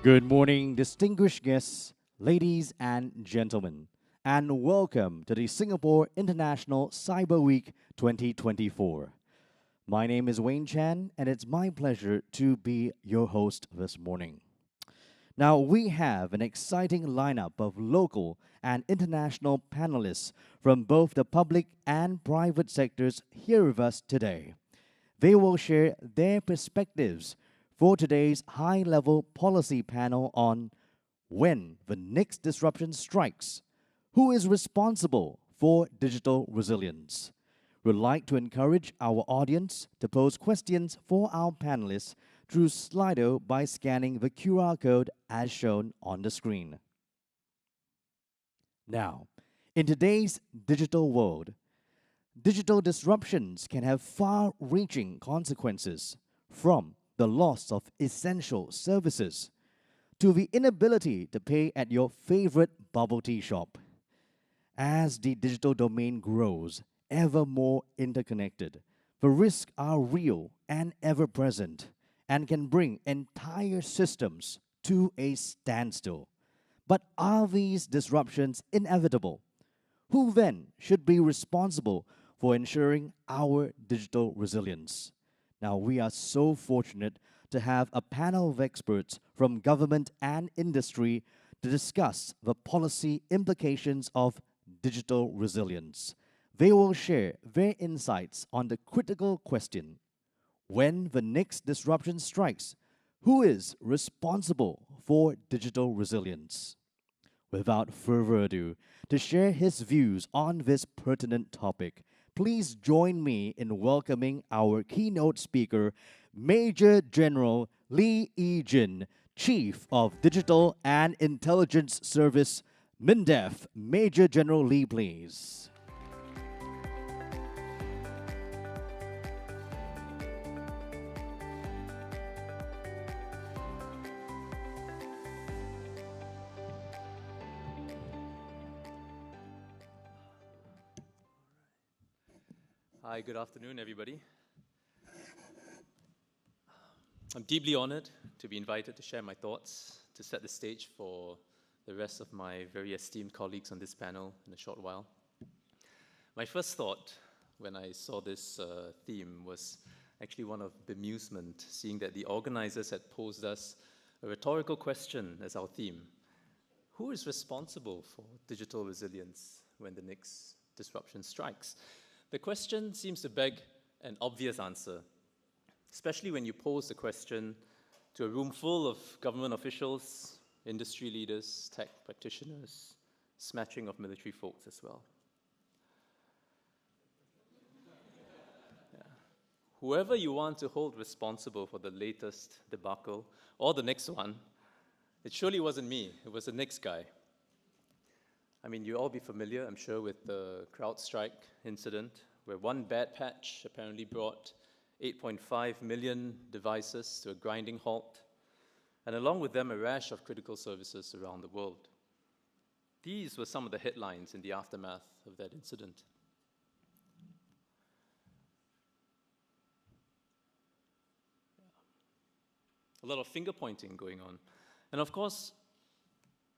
Good morning, distinguished guests, ladies and gentlemen, and welcome to the Singapore International Cyber Week 2024. My name is Wayne Chan, and it's my pleasure to be your host this morning. Now, we have an exciting lineup of local and international panelists from both the public and private sectors here with us today. They will share their perspectives for today's high-level policy panel on when the next disruption strikes, who is responsible for digital resilience. We'd like to encourage our audience to pose questions for our panelists through Slido by scanning the QR code as shown on the screen. Now, in today's digital world, digital disruptions can have far-reaching consequences, from the loss of essential services to the inability to pay at your favorite bubble tea shop. As the digital domain grows ever more interconnected, the risks are real and ever present and can bring entire systems to a standstill. But are these disruptions inevitable? Who then should be responsible for ensuring our digital resilience? Now, we are so fortunate to have a panel of experts from government and industry to discuss the policy implications of digital resilience. They will share their insights on the critical question: when the next disruption strikes, who is responsible for digital resilience? Without further ado, to share his views on this pertinent topic, please join me in welcoming our keynote speaker, Major General Lee Yi-jin, Chief of Digital and Intelligence Service, MINDEF. Major General Lee, please. Hi, good afternoon, everybody. I'm deeply honored to be invited to share my thoughts, to set the stage for the rest of my very esteemed colleagues on this panel in a short while. My first thought when I saw this theme was actually one of bemusement, seeing that the organizers had posed us a rhetorical question as our theme. Who is responsible for digital resilience when the next disruption strikes? The question seems to beg an obvious answer, especially when you pose the question to a room full of government officials, industry leaders, tech practitioners, smattering of military folks as well. Yeah. Whoever you want to hold responsible for the latest debacle or the next one, it surely wasn't me, it was the next guy. I mean, you'll all be familiar, I'm sure, with the CrowdStrike incident, where one bad patch apparently brought 8.5 million devices to a grinding halt, and along with them, a rash of critical services around the world. These were some of the headlines in the aftermath of that incident. A lot of finger-pointing going on. And of course,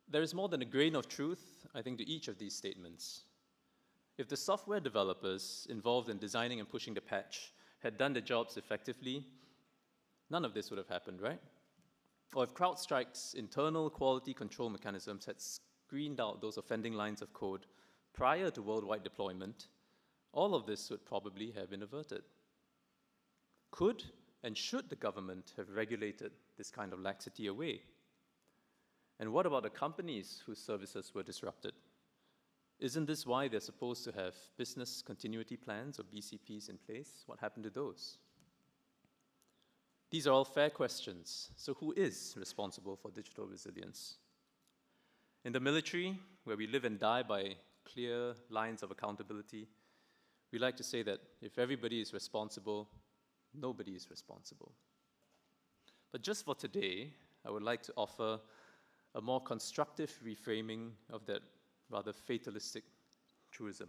there is more than a grain of truth, I think, to each of these statements. If the software developers involved in designing and pushing the patch had done their jobs effectively, none of this would have happened, right? Or if CrowdStrike's internal quality control mechanisms had screened out those offending lines of code prior to worldwide deployment, all of this would probably have been averted. Could and should the government have regulated this kind of laxity away? And what about the companies whose services were disrupted? Isn't this why they're supposed to have business continuity plans or BCPs in place? What happened to those? These are all fair questions. So who is responsible for digital resilience? In the military, where we live and die by clear lines of accountability, we like to say that if everybody is responsible, nobody is responsible. But just for today, I would like to offer a more constructive reframing of that rather fatalistic truism.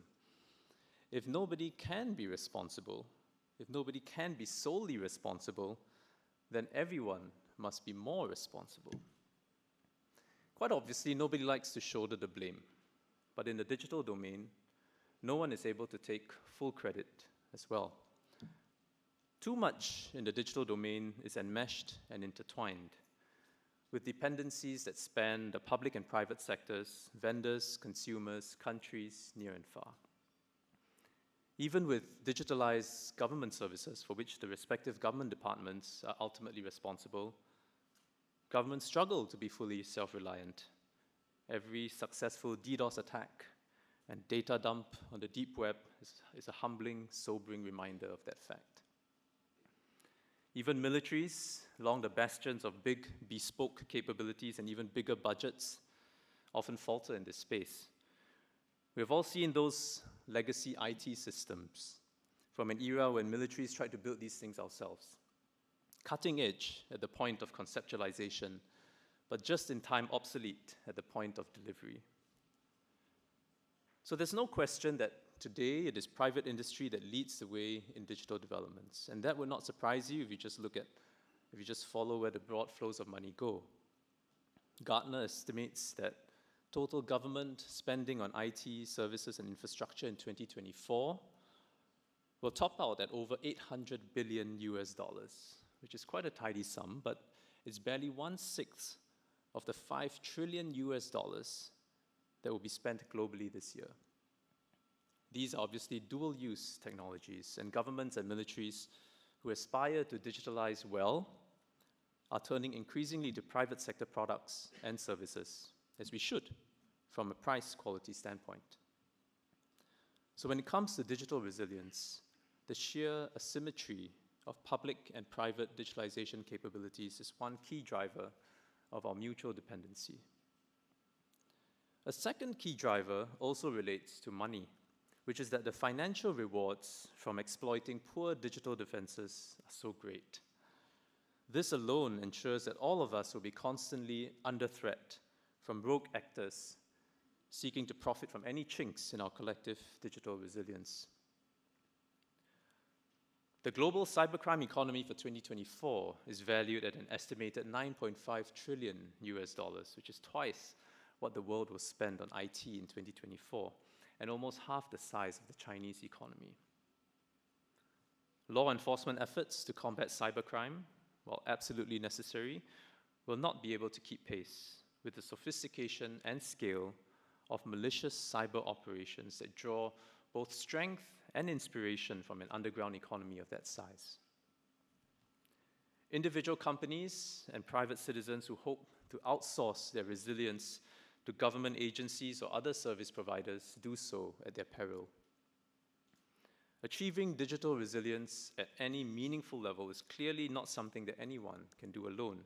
If nobody can be responsible, if nobody can be solely responsible, then everyone must be more responsible. Quite obviously, nobody likes to shoulder the blame. But in the digital domain, no one is able to take full credit as well. Too much in the digital domain is enmeshed and intertwined, with dependencies that span the public and private sectors, vendors, consumers, countries, near and far. Even with digitalized government services, for which the respective government departments are ultimately responsible, governments struggle to be fully self-reliant. Every successful DDoS attack and data dump on the deep web is a humbling, sobering reminder of that fact. Even militaries, along the bastions of big, bespoke capabilities and even bigger budgets, often falter in this space. We've all seen those legacy IT systems from an era when militaries tried to build these things ourselves. Cutting edge at the point of conceptualization, but just in time obsolete at the point of delivery. So there's no question that today it is private industry that leads the way in digital developments. And that would not surprise you if you just follow where the broad flows of money go. Gartner estimates that total government spending on IT services and infrastructure in 2024 will top out at over $800 billion US, which is quite a tidy sum, but it's barely 1/6 of the $5 trillion US that will be spent globally this year. These are obviously dual-use technologies, and governments and militaries who aspire to digitalize well are turning increasingly to private sector products and services, as we should, from a price-quality standpoint. So when it comes to digital resilience, the sheer asymmetry of public and private digitalization capabilities is one key driver of our mutual dependency. A second key driver also relates to money, which is that the financial rewards from exploiting poor digital defenses are so great. This alone ensures that all of us will be constantly under threat from rogue actors seeking to profit from any chinks in our collective digital resilience. The global cybercrime economy for 2024 is valued at an estimated $9.5 trillion US, which is twice what the world will spend on IT in 2024, and almost half the size of the Chinese economy. Law enforcement efforts to combat cybercrime, while absolutely necessary, will not be able to keep pace with the sophistication and scale of malicious cyber operations that draw both strength and inspiration from an underground economy of that size. Individual companies and private citizens who hope to outsource their resilience to government agencies or other service providers do so at their peril. Achieving digital resilience at any meaningful level is clearly not something that anyone can do alone.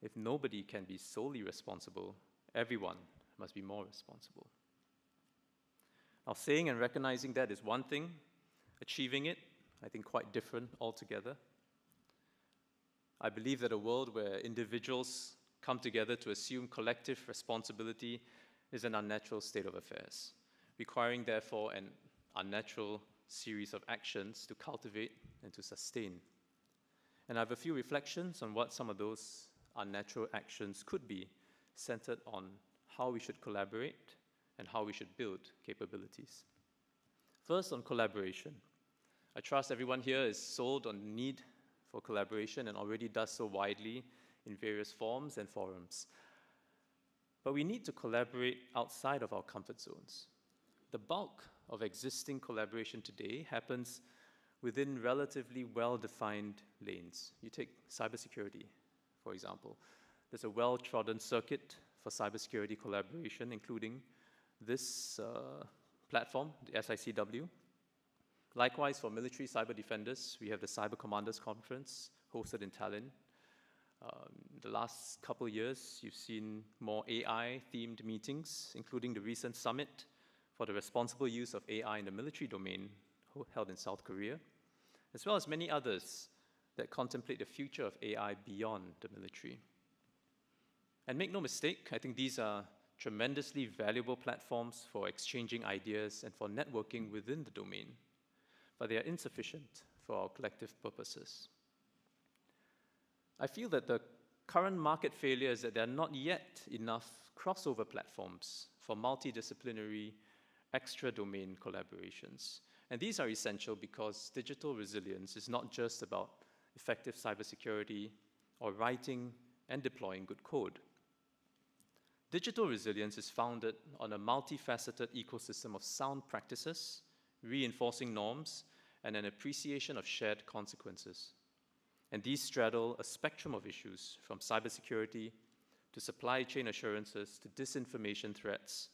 If nobody can be solely responsible, everyone must be more responsible. Now, saying and recognizing that is one thing. Achieving it, I think, quite different altogether. I believe that a world where individuals come together to assume collective responsibility is an unnatural state of affairs, requiring, therefore, an unnatural series of actions to cultivate and to sustain. And I have a few reflections on what some of those unnatural actions could be, centered on how we should collaborate and how we should build capabilities. First, on collaboration. I trust everyone here is sold on the need for collaboration and already does so widely in various forms and forums. But we need to collaborate outside of our comfort zones. The bulk of existing collaboration today happens within relatively well-defined lanes. You take cybersecurity, for example. There's a well-trodden circuit for cybersecurity collaboration, including this platform, the SICW. Likewise, for military cyber defenders, we have the Cyber Commanders Conference hosted in Tallinn. The last couple years, you've seen more AI-themed meetings, including the recent summit for the responsible use of AI in the military domain held in South Korea, as well as many others that contemplate the future of AI beyond the military. And make no mistake, I think these are tremendously valuable platforms for exchanging ideas and for networking within the domain, but they are insufficient for our collective purposes. I feel that the current market failure is that there are not yet enough crossover platforms for multidisciplinary, extra-domain collaborations. And these are essential because digital resilience is not just about effective cybersecurity or writing and deploying good code. Digital resilience is founded on a multifaceted ecosystem of sound practices, reinforcing norms, and an appreciation of shared consequences. And these straddle a spectrum of issues, from cybersecurity to supply chain assurances to disinformation threats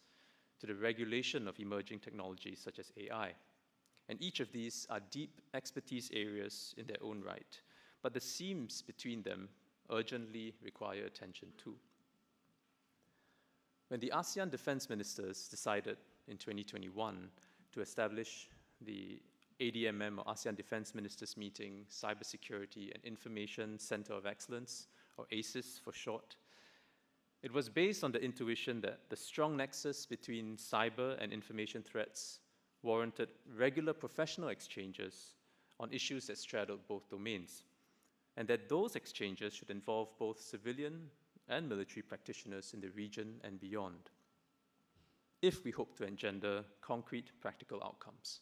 to the regulation of emerging technologies such as AI. And each of these are deep expertise areas in their own right, but the seams between them urgently require attention too. When the ASEAN defense ministers decided in 2021 to establish the ADMM, or ASEAN Defense Ministers Meeting, Cybersecurity and Information Center of Excellence, or ACES for short, it was based on the intuition that the strong nexus between cyber and information threats warranted regular professional exchanges on issues that straddled both domains, and that those exchanges should involve both civilian and military practitioners in the region and beyond, if we hope to engender concrete practical outcomes.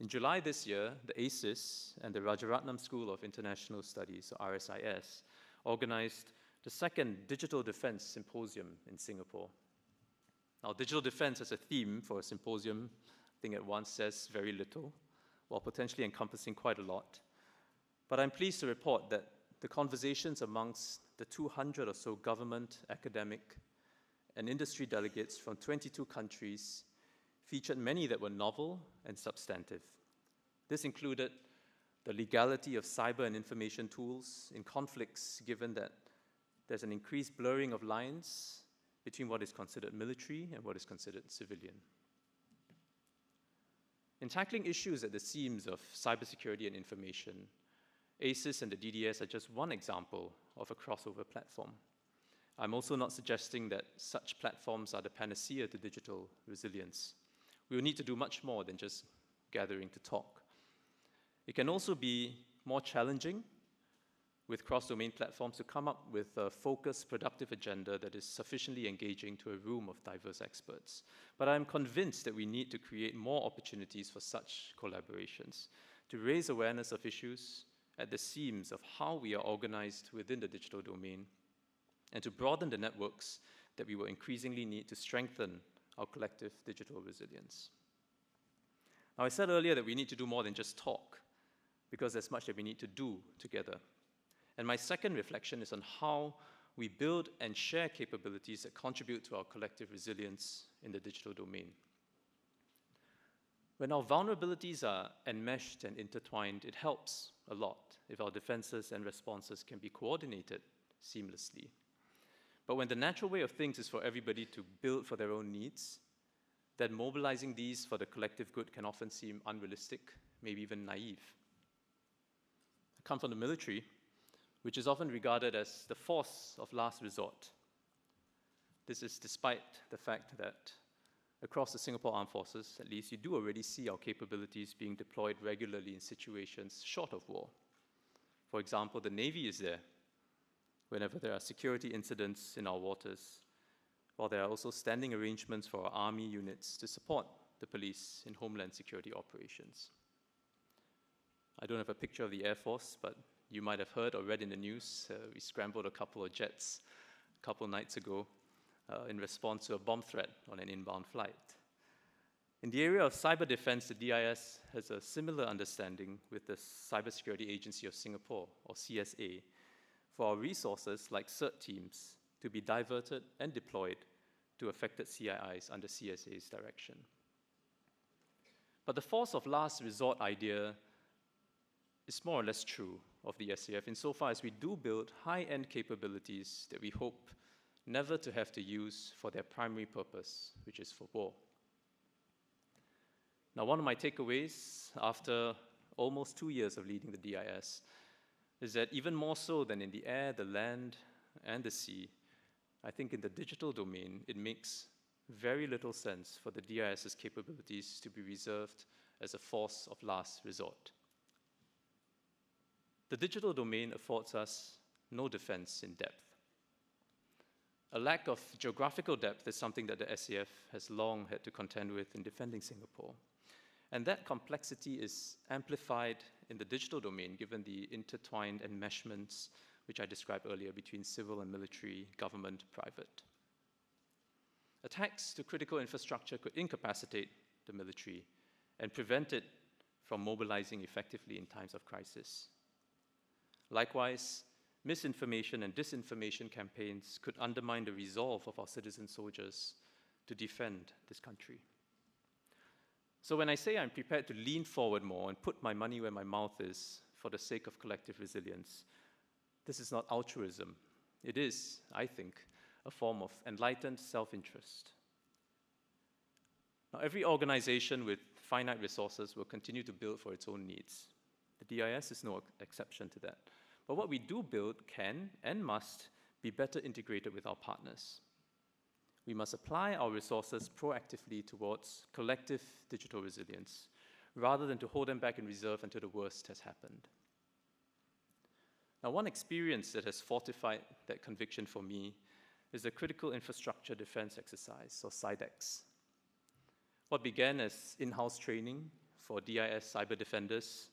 In July this year, the ACES and the Rajaratnam School of International Studies, or RSIS, organized the second Digital Defense Symposium in Singapore. Now, digital defense as a theme for a symposium, I think at once says very little, while potentially encompassing quite a lot. But I'm pleased to report that the conversations amongst the 200 or so government, academic, and industry delegates from 22 countries featured many that were novel and substantive. This included the legality of cyber and information tools in conflicts, given that there's an increased blurring of lines between what is considered military and what is considered civilian. In tackling issues at the seams of cybersecurity and information, ACES and the DDS are just one example of a crossover platform. I'm also not suggesting that such platforms are the panacea to digital resilience. We will need to do much more than just gathering to talk. It can also be more challenging with cross-domain platforms to come up with a focused, productive agenda that is sufficiently engaging to a room of diverse experts. But I'm convinced that we need to create more opportunities for such collaborations, to raise awareness of issues at the seams of how we are organized within the digital domain, and to broaden the networks that we will increasingly need to strengthen our collective digital resilience. Now, I said earlier that we need to do more than just talk, because there's much that we need to do together. And my second reflection is on how we build and share capabilities that contribute to our collective resilience in the digital domain. When our vulnerabilities are enmeshed and intertwined, it helps a lot if our defenses and responses can be coordinated seamlessly. But when the natural way of things is for everybody to build for their own needs, then mobilizing these for the collective good can often seem unrealistic, maybe even naive. I come from the military, which is often regarded as the force of last resort. This is despite the fact that across the Singapore Armed Forces, at least, you do already see our capabilities being deployed regularly in situations short of war. For example, the Navy is there whenever there are security incidents in our waters, while there are also standing arrangements for our army units to support the police in homeland security operations. I don't have a picture of the Air Force, but you might have heard or read in the news, we scrambled a couple of jets a couple nights ago in response to a bomb threat on an inbound flight. In the area of cyber defense, the DIS has a similar understanding with the Cybersecurity Agency of Singapore, or CSA, for our resources like CERT teams to be diverted and deployed to affected CIIs under CSA's direction. But the force of last resort idea is more or less true of the SAF insofar as we do build high-end capabilities that we hope never to have to use for their primary purpose, which is for war. Now, one of my takeaways after almost 2 years of leading the DIS is that even more so than in the air, the land, and the sea, I think in the digital domain, it makes very little sense for the DIS's capabilities to be reserved as a force of last resort. The digital domain affords us no defense in depth. A lack of geographical depth is something that the SAF has long had to contend with in defending Singapore. And that complexity is amplified in the digital domain, given the intertwined enmeshments which I described earlier between civil and military, government, private. Attacks to critical infrastructure could incapacitate the military and prevent it from mobilizing effectively in times of crisis. Likewise, misinformation and disinformation campaigns could undermine the resolve of our citizen soldiers to defend this country. So when I say I'm prepared to lean forward more and put my money where my mouth is for the sake of collective resilience, this is not altruism. It is, I think, a form of enlightened self-interest. Now, every organization with finite resources will continue to build for its own needs. The DIS is no exception to that. But what we do build can and must be better integrated with our partners. We must apply our resources proactively towards collective digital resilience, rather than to hold them back in reserve until the worst has happened. Now, one experience that has fortified that conviction for me is the Critical Infrastructure Defense Exercise, or CIDEX. What began as in-house training for DIS cyber defenders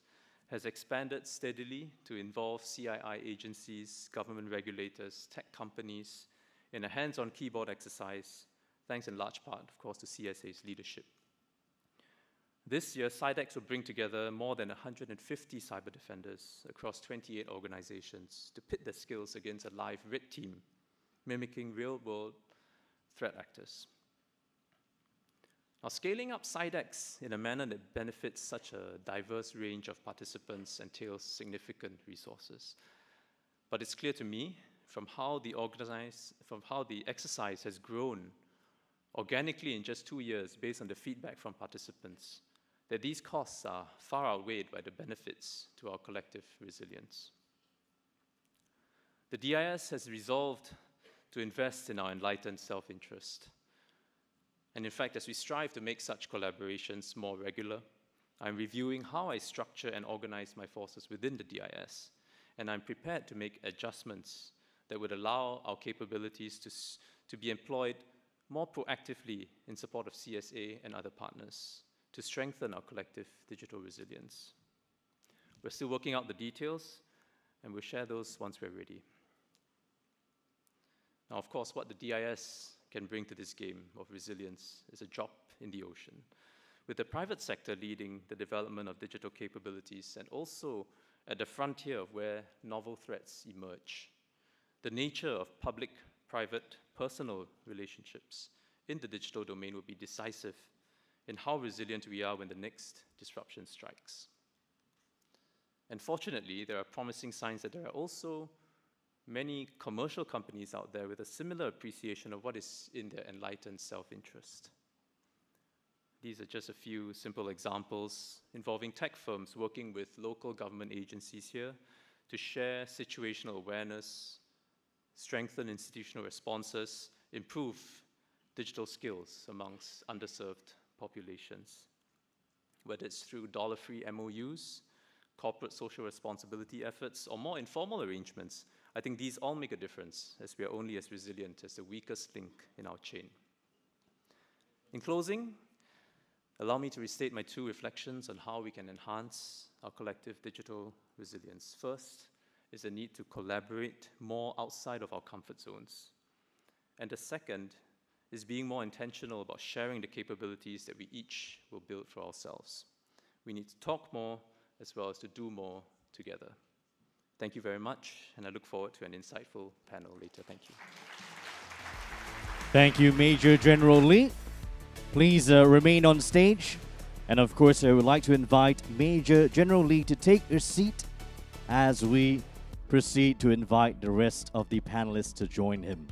has expanded steadily to involve CII agencies, government regulators, tech companies in a hands-on keyboard exercise, thanks in large part, of course, to CSA's leadership. This year, CIDEX will bring together more than 150 cyber defenders across 28 organizations to pit their skills against a live red team, mimicking real-world threat actors. Now, scaling up CIDEX in a manner that benefits such a diverse range of participants entails significant resources. But it's clear to me from how the exercise has grown organically in just 2 years based on the feedback from participants, that these costs are far outweighed by the benefits to our collective resilience. The DIS has resolved to invest in our enlightened self-interest. And in fact, as we strive to make such collaborations more regular, I'm reviewing how I structure and organize my forces within the DIS, and I'm prepared to make adjustments that would allow our capabilities to be employed more proactively in support of CSA and other partners to strengthen our collective digital resilience. We're still working out the details, and we'll share those once we're ready. Now, of course, what the DIS can bring to this game of resilience is a drop in the ocean, with the private sector leading the development of digital capabilities and also at the frontier of where novel threats emerge. The nature of public-private personal relationships in the digital domain will be decisive in how resilient we are when the next disruption strikes. And fortunately, there are promising signs that there are also many commercial companies out there with a similar appreciation of what is in their enlightened self-interest. These are just a few simple examples involving tech firms working with local government agencies here to share situational awareness, strengthen institutional responses, improve digital skills amongst underserved populations. Whether it's through dollar-free MOUs, corporate social responsibility efforts, or more informal arrangements, I think these all make a difference, as we are only as resilient as the weakest link in our chain. In closing, allow me to restate my 2 reflections on how we can enhance our collective digital resilience. First is the need to collaborate more outside of our comfort zones. And the second is being more intentional about sharing the capabilities that we each will build for ourselves. We need to talk more as well as to do more together. Thank you very much, and I look forward to an insightful panel later. Thank you. Thank you, Major General Lee. Please remain on stage. And of course, I would like to invite Major General Lee to take a seat as we proceed to invite the rest of the panelists to join him.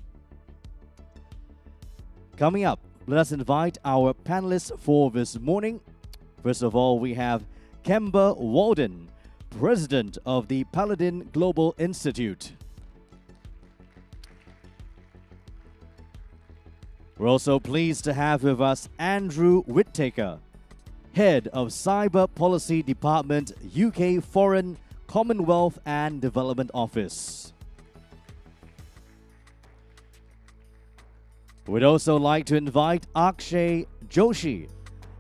Coming up, let us invite our panelists for this morning. First of all, we have Kemba Walden, President of the Paladin Global Institute. We're also pleased to have with us Andrew Whittaker, Head of Cyber Policy Department, UK Foreign, Commonwealth and Development Office. We'd also like to invite Akshay Joshi,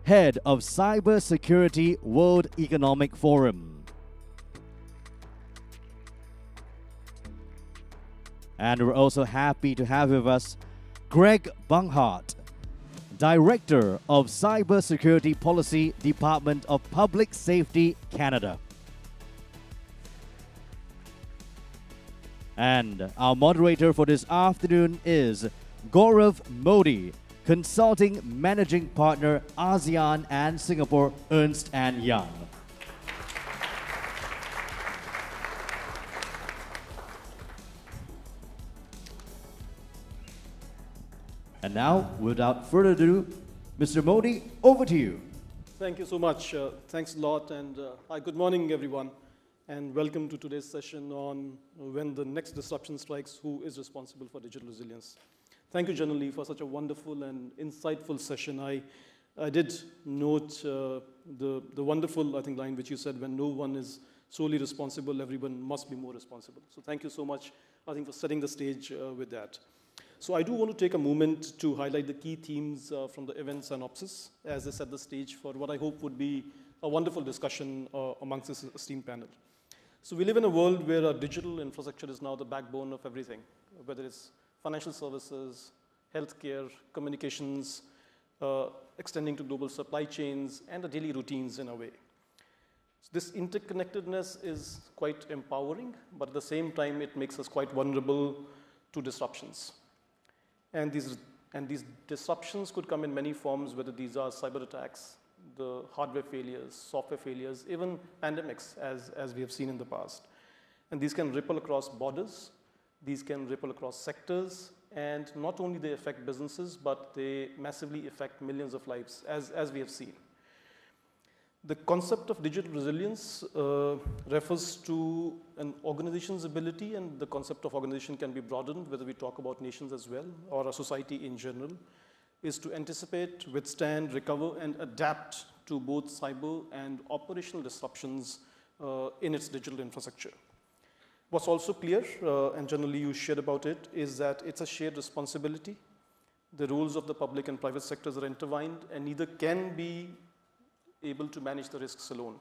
Head of Cybersecurity World Economic Forum. And we're also happy to have with us Greg Bunghart, Director of Cybersecurity Policy, Department of Public Safety, Canada. And our moderator for this afternoon is Gaurav Modi, Consulting Managing Partner, ASEAN and Singapore, Ernst & Young. And now, without further ado, Mr. Modi, over to you. Thank you so much. Thanks a lot. And hi, good morning, everyone. And welcome to today's session on when the next disruption strikes, who is responsible for digital resilience. Thank you, General Lee, for such a wonderful and insightful session. I did note the wonderful, I think, line which you said, when no one is solely responsible, everyone must be more responsible. So thank you so much, I think, for setting the stage with that. So I do want to take a moment to highlight the key themes from the event synopsis as they set the stage for what I hope would be a wonderful discussion amongst this esteemed panel. So we live in a world where our digital infrastructure is now the backbone of everything, whether it's financial services, healthcare, communications, extending to global supply chains, and the daily routines in a way. So this interconnectedness is quite empowering, but at the same time, it makes us quite vulnerable to disruptions. And these disruptions could come in many forms, whether these are cyber attacks, the hardware failures, software failures, even pandemics, as we have seen in the past. And these can ripple across borders, these can ripple across sectors, and not only they affect businesses, but they massively affect millions of lives, as we have seen. The concept of digital resilience refers to an organization's ability, and the concept of organization can be broadened, whether we talk about nations as well, or a society in general, is to anticipate, withstand, recover, and adapt to both cyber and operational disruptions in its digital infrastructure. What's also clear, and generally you shared about it, is that it's a shared responsibility. The roles of the public and private sectors are intertwined, and neither can be able to manage the risks alone.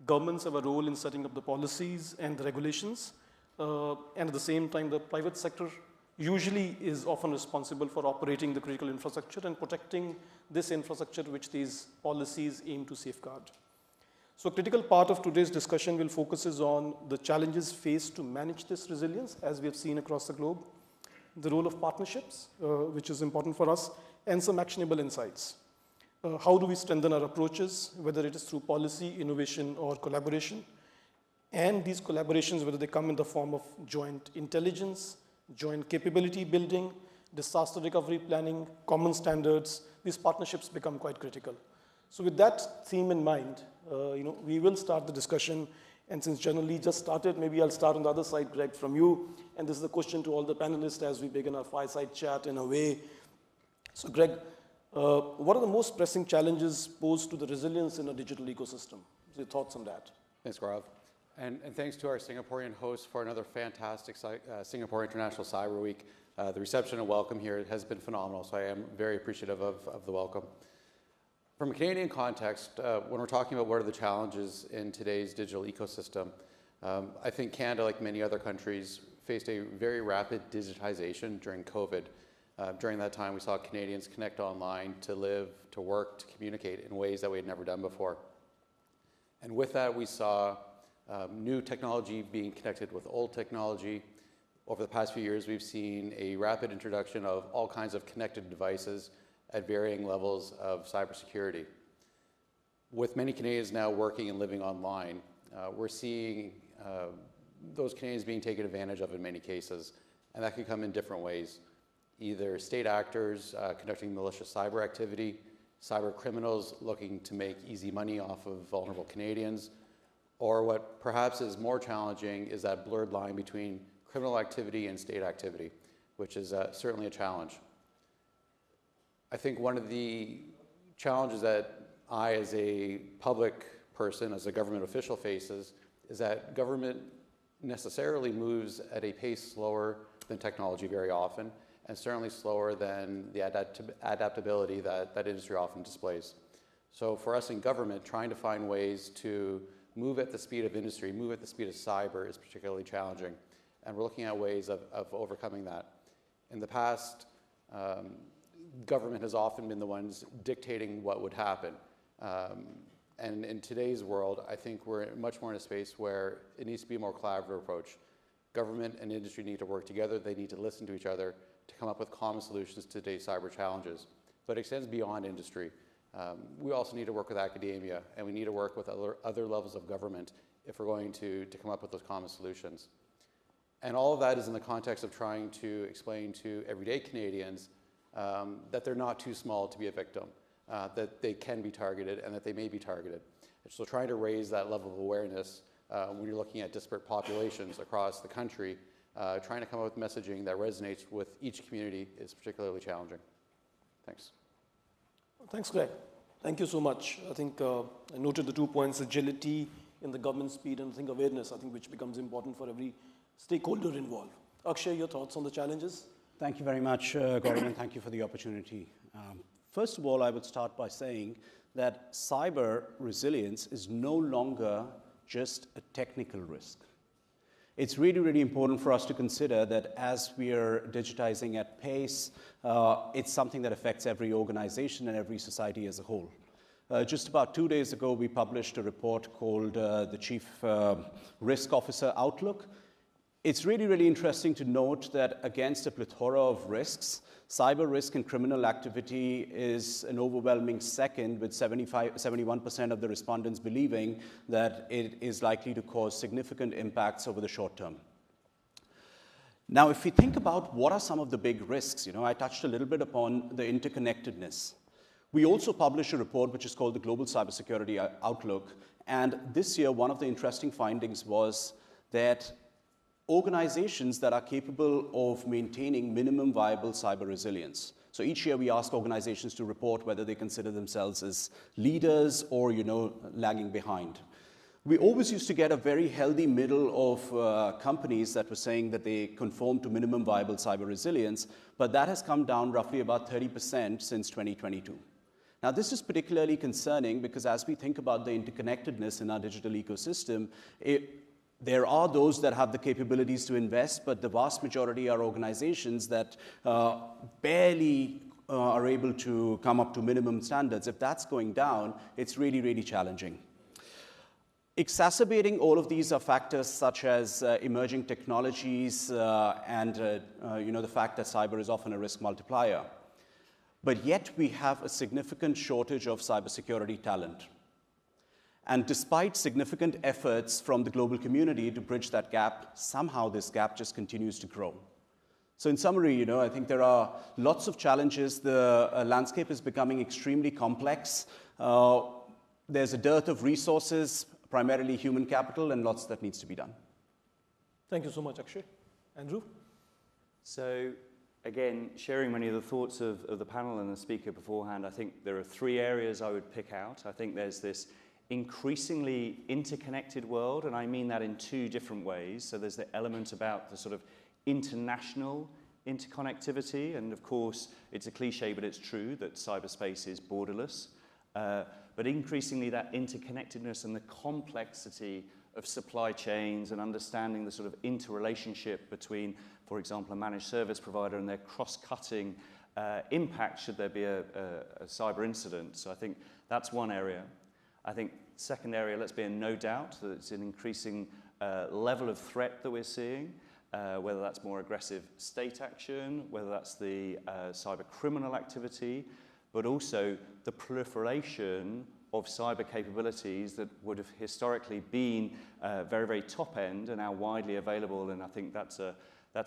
Governments have a role in setting up the policies and the regulations, and at the same time, the private sector usually is often responsible for operating the critical infrastructure and protecting this infrastructure which these policies aim to safeguard. So a critical part of today's discussion will focus on the challenges faced to manage this resilience, as we have seen across the globe, the role of partnerships, which is important for us, and some actionable insights. How do we strengthen our approaches, whether it is through policy, innovation, or collaboration? And these collaborations, whether they come in the form of joint intelligence, joint capability building, disaster recovery planning, common standards, these partnerships become quite critical. So with that theme in mind, we will start the discussion. And since General Lee just started, maybe I'll start on the other side, Greg, from you. And this is the question to all the panelists as we begin our fireside chat in a way. So Greg, what are the most pressing challenges posed to the resilience in a digital ecosystem? Your thoughts on that? Thanks, Gaurav. And thanks to our Singaporean host for another fantastic Singapore International Cyber Week. The reception and welcome here has been phenomenal, so I am very appreciative of the welcome. From a Canadian context, when we're talking about what are the challenges in today's digital ecosystem, I think Canada, like many other countries, faced a very rapid digitization during COVID. During that time, we saw Canadians connect online to live, to work, to communicate in ways that we had never done before. And with that, we saw new technology being connected with old technology. Over the past few years, we've seen a rapid introduction of all kinds of connected devices at varying levels of cybersecurity. With many Canadians now working and living online, we're seeing those Canadians being taken advantage of in many cases, and that can come in different ways. Either state actors conducting malicious cyber activity, cyber criminals looking to make easy money off of vulnerable Canadians, or what perhaps is more challenging is that blurred line between criminal activity and state activity, which is certainly a challenge. I think one of the challenges that I, as a public person, as a government official, faces is that government necessarily moves at a pace slower than technology very often, and certainly slower than the adaptability that industry often displays. So for us in government, trying to find ways to move at the speed of industry, move at the speed of cyber is particularly challenging. And we're looking at ways of overcoming that. In the past, government has often been the ones dictating what would happen. And in today's world, I think we're much more in a space where it needs to be a more collaborative approach. Government and industry need to work together. They need to listen to each other to come up with common solutions to today's cyber challenges. But it extends beyond industry. We also need to work with academia, and we need to work with other levels of government if we're going to come up with those common solutions. And all of that is in the context of trying to explain to everyday Canadians that they're not too small to be a victim, that they can be targeted and that they may be targeted. So trying to raise that level of awareness when you're looking at disparate populations across the country, trying to come up with messaging that resonates with each community is particularly challenging. Thanks. Thanks, Greg. Thank you so much. I think I noted the 2 points, agility in the government speed and I think awareness, I think which becomes important for every stakeholder involved. Akshay, your thoughts on the challenges? Thank you very much, Gordon, and thank you for the opportunity. First of all, I would start by saying that cyber resilience is no longer just a technical risk. It's really, really important for us to consider that as we are digitizing at pace, it's something that affects every organization and every society as a whole. Just about 2 days ago, we published a report called the Chief Risk Officer Outlook. It's really, really interesting to note that against a plethora of risks, cyber risk and criminal activity is an overwhelming second, with 71% of the respondents believing that it is likely to cause significant impacts over the short term. Now, if we think about what are some of the big risks, I touched a little bit upon the interconnectedness. We also published a report which is called the Global Cybersecurity Outlook, and this year one of the interesting findings was that organizations that are capable of maintaining minimum viable cyber resilience. So each year we ask organizations to report whether they consider themselves as leaders or, lagging behind. We always used to get a very healthy middle of companies that were saying that they conform to minimum viable cyber resilience, but that has come down roughly about 30% since 2022. Now, this is particularly concerning because as we think about the interconnectedness in our digital ecosystem, there are those that have the capabilities to invest, but the vast majority are organizations that barely are able to come up to minimum standards. If that's going down, it's really, really challenging. Exacerbating all of these are factors such as emerging technologies and the fact that cyber is often a risk multiplier. But yet we have a significant shortage of cybersecurity talent. And despite significant efforts from the global community to bridge that gap, somehow this gap just continues to grow. So in summary, I think there are lots of challenges. The landscape is becoming extremely complex. There's a dearth of resources, primarily human capital, and lots that needs to be done. Thank you so much, Akshay. Andrew? So again, sharing many of the thoughts of the panel and the speaker beforehand, I think there are 3 areas I would pick out. I think there's this increasingly interconnected world, and I mean that in 2 different ways. So there's the element about the sort of international interconnectivity, and of course, it's a cliche, but it's true that cyberspace is borderless. But increasingly that interconnectedness and the complexity of supply chains and understanding the sort of interrelationship between, for example, a managed service provider and their cross-cutting impact should there be a cyber incident. So I think that's one area. I think second area, let's be in no doubt that it's an increasing level of threat that we're seeing, whether that's more aggressive state action, whether that's the cyber criminal activity, but also the proliferation of cyber capabilities that would have historically been very, very top end and now widely available, and I think that's a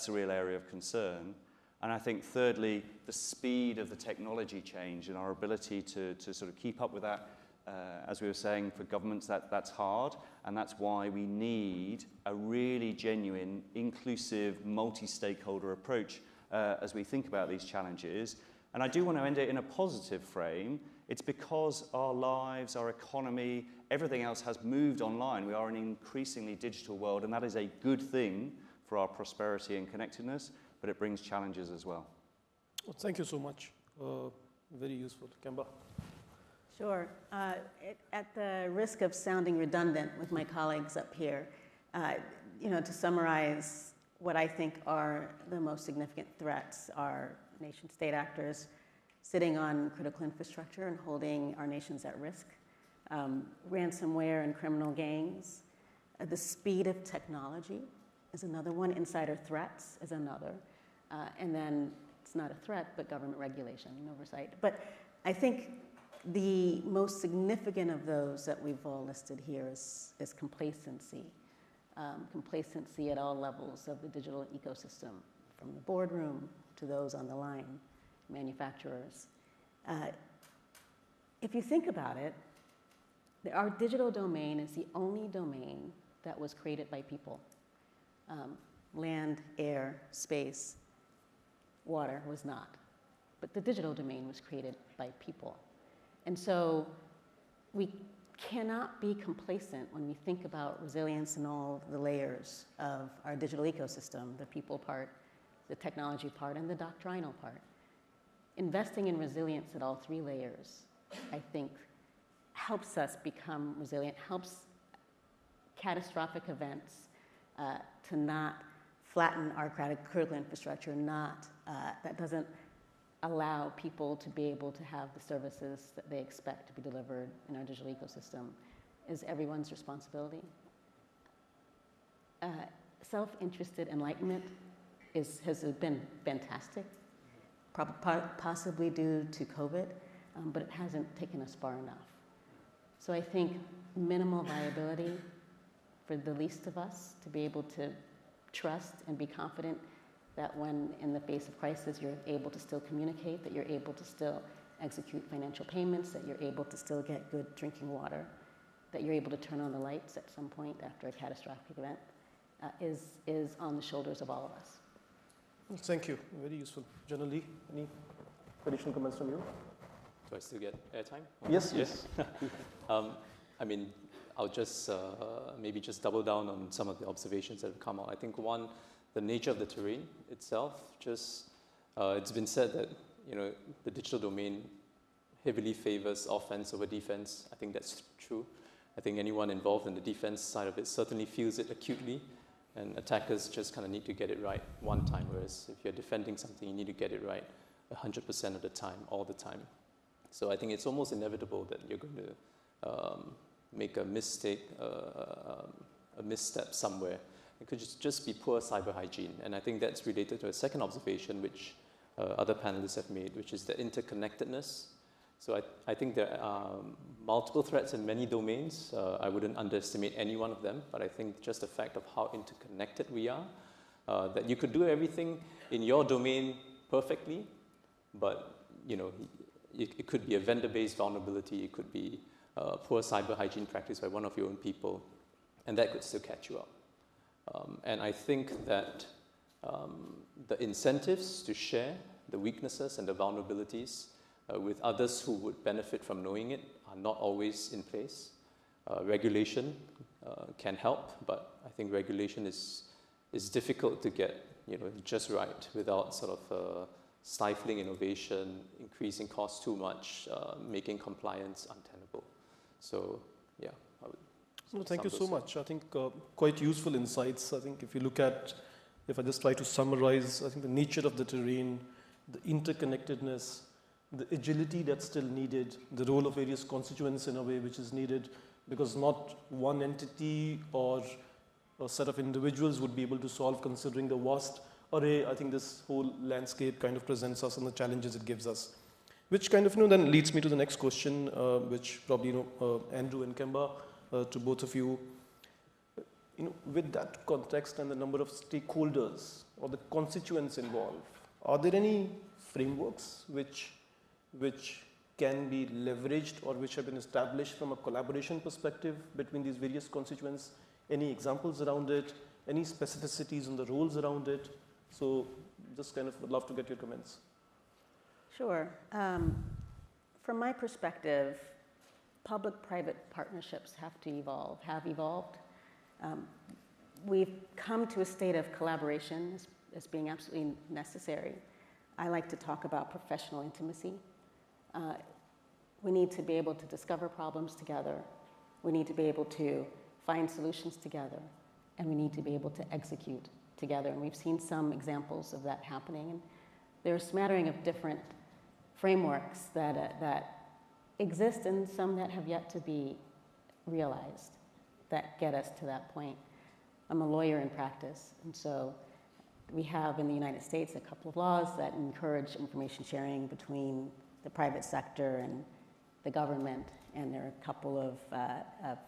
real area of concern. And I think thirdly, the speed of the technology change and our ability to sort of keep up with that. As we were saying, for governments, that's hard, and that's why we need a really genuine, inclusive, multi-stakeholder approach as we think about these challenges. And I do want to end it in a positive frame. It's because our lives, our economy, everything else has moved online. We are in an increasingly digital world, and that is a good thing for our prosperity and connectedness, but it brings challenges as well. Well, thank you so much. Very useful. Kemba? Sure. At the risk of sounding redundant with my colleagues up here, to summarize what I think are the most significant threats are nation-state actors sitting on critical infrastructure and holding our nations at risk, ransomware and criminal gangs, the speed of technology is another one, insider threats is another, and then it's not a threat, but government regulation and oversight. But I think the most significant of those that we've all listed here is complacency. Complacency at all levels of the digital ecosystem, from the boardroom to those on the line, manufacturers. If you think about it, our digital domain is the only domain that was created by people. Land, air, space, water was not. But the digital domain was created by people. And so we cannot be complacent when we think about resilience in all the layers of our digital ecosystem, the people part, the technology part, and the doctrinal part. Investing in resilience at all three layers, I think, helps us become resilient, helps catastrophic events to not flatten our critical infrastructure, that doesn't allow people to be able to have the services that they expect to be delivered in our digital ecosystem, is everyone's responsibility. Self-interested enlightenment has been fantastic, possibly due to COVID, but it hasn't taken us far enough. So I think minimal viability for the least of us to be able to trust and be confident that when in the face of crisis you're able to still communicate, that you're able to still execute financial payments, that you're able to still get good drinking water, that you're able to turn on the lights at some point after a catastrophic event, is on the shoulders of all of us. Thank you. Very useful. Generally, any additional comments from you? Do I still get airtime? Yes, yes. I mean, I'll just maybe just double down on some of the observations that have come out. I think one, the nature of the terrain itself, it's been said that the digital domain heavily favors offense over defense. I think that's true. I think anyone involved in the defense side of it certainly feels it acutely, and attackers just kind of need to get it right one time, whereas if you're defending something, you need to get it right 100% of the time, all the time. So I think it's almost inevitable that you're going to make a mistake, a misstep somewhere. It could just be poor cyber hygiene. And I think that's related to a second observation, which other panelists have made, which is the interconnectedness. So I think there are multiple threats in many domains. I wouldn't underestimate any one of them, but I think just the fact of how interconnected we are, that you could do everything in your domain perfectly, but it could be a vendor-based vulnerability, it could be poor cyber hygiene practice by one of your own people, and that could still catch you up. And I think that the incentives to share the weaknesses and the vulnerabilities with others who would benefit from knowing it are not always in place. Regulation can help, but I think regulation is difficult to get just right without sort of stifling innovation, increasing costs too much, making compliance untenable. So, yeah, I would. No, thank you so much. I think quite useful insights. I think if I just try to summarize, I think the nature of the terrain, the interconnectedness, the agility that's still needed, the role of various constituents in a way which is needed, because not one entity or a set of individuals would be able to solve, considering the vast array. I think this whole landscape kind of presents us and the challenges it gives us, which kind of then leads me to the next question, which probably Andrew and Kemba, to both of you. With that context and the number of stakeholders or the constituents involved, are there any frameworks which can be leveraged or which have been established from a collaboration perspective between these various constituents? Any examples around it? Any specificities on the roles around it? So just kind of would love to get your comments. Sure. From my perspective, public-private partnerships have evolved. We've come to a state of collaboration as being absolutely necessary. I like to talk about professional intimacy. We need to be able to discover problems together. We need to be able to find solutions together. And we need to be able to execute together. And we've seen some examples of that happening. And there are a smattering of different frameworks that exist and some that have yet to be realized that get us to that point. I'm a lawyer in practice, and so we have in the United States a couple of laws that encourage information sharing between the private sector and the government, and there are a couple of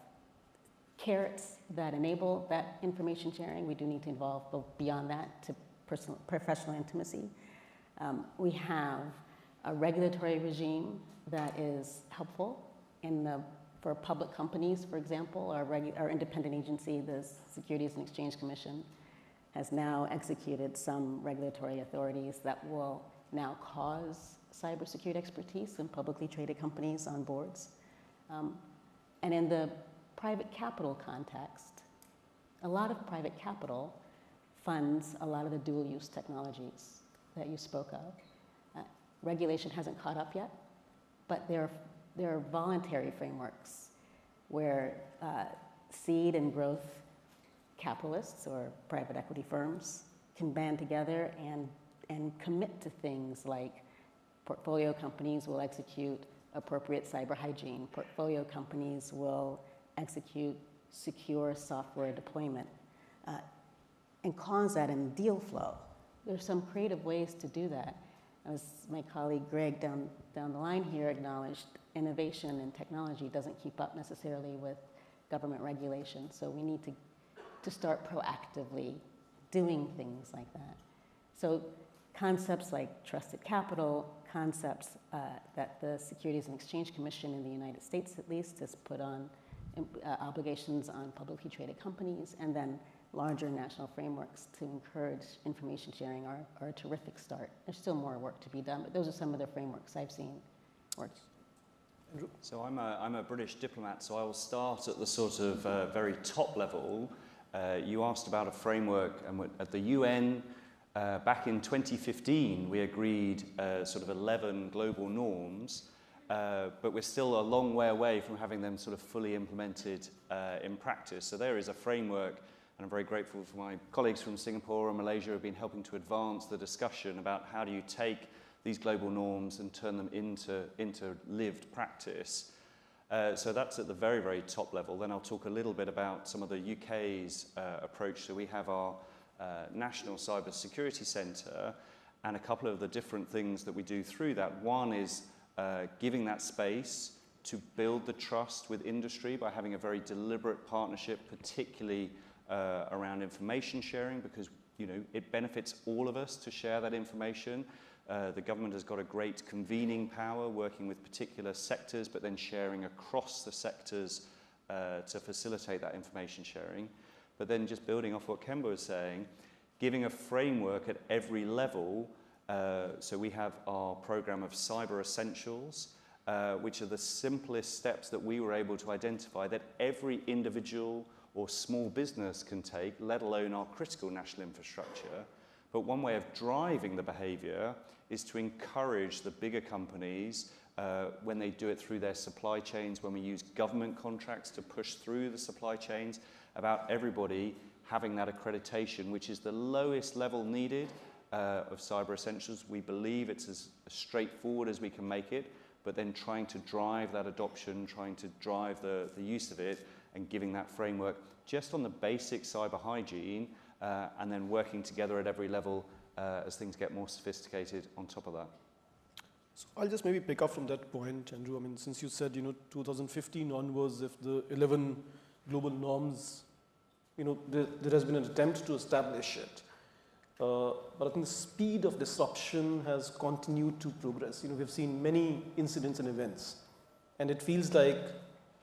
carrots that enable that information sharing. We do need to evolve beyond that to professional intimacy. We have a regulatory regime that is helpful for public companies, for example. Our independent agency, the Securities and Exchange Commission, has now executed some regulatory authorities that will now cause cybersecurity expertise in publicly traded companies on boards. And in the private capital context, a lot of private capital funds a lot of the dual-use technologies that you spoke of. Regulation hasn't caught up yet, but there are voluntary frameworks where seed and growth capitalists or private equity firms can band together and commit to things like portfolio companies will execute appropriate cyber hygiene. Portfolio companies will execute secure software deployment and cause that in deal flow. There's some creative ways to do that. As my colleague Greg down the line here acknowledged, innovation and technology doesn't keep up necessarily with government regulation, so we need to start proactively doing things like that. So concepts like trusted capital, concepts that the Securities and Exchange Commission in the United States at least has put on obligations on publicly traded companies, and then larger national frameworks to encourage information sharing are a terrific start. There's still more work to be done, but those are some of the frameworks I've seen work. So I'm a British diplomat, so I will start at the sort of very top level. You asked about a framework, and at the UN, back in 2015, we agreed sort of 11 global norms, but we're still a long way away from having them sort of fully implemented in practice. So there is a framework, and I'm very grateful for my colleagues from Singapore and Malaysia who have been helping to advance the discussion about how do you take these global norms and turn them into lived practice. So that's at the very, very top level. Then I'll talk a little bit about some of the UK's approach. So we have our National Cyber Security Centre, and a couple of the different things that we do through that. One is giving that space to build the trust with industry by having a very deliberate partnership, particularly around information sharing, because it benefits all of us to share that information. The government has got a great convening power, working with particular sectors, but then sharing across the sectors to facilitate that information sharing. But then just building off what Kemba was saying, giving a framework at every level. So we have our program of Cyber Essentials, which are the simplest steps that we were able to identify that every individual or small business can take, let alone our critical national infrastructure. But one way of driving the behavior is to encourage the bigger companies when they do it through their supply chains, when we use government contracts to push through the supply chains, about everybody having that accreditation, which is the lowest level needed of Cyber Essentials. We believe it's as straightforward as we can make it, but then trying to drive that adoption, trying to drive the use of it, and giving that framework just on the basic cyber hygiene, and then working together at every level as things get more sophisticated on top of that. So I'll just maybe pick up from that point, Andrew. I mean, since you said, 2015 onwards, if the 11 global norms, there has been an attempt to establish it. But I think the speed of disruption has continued to progress. We've seen many incidents and events, and it feels like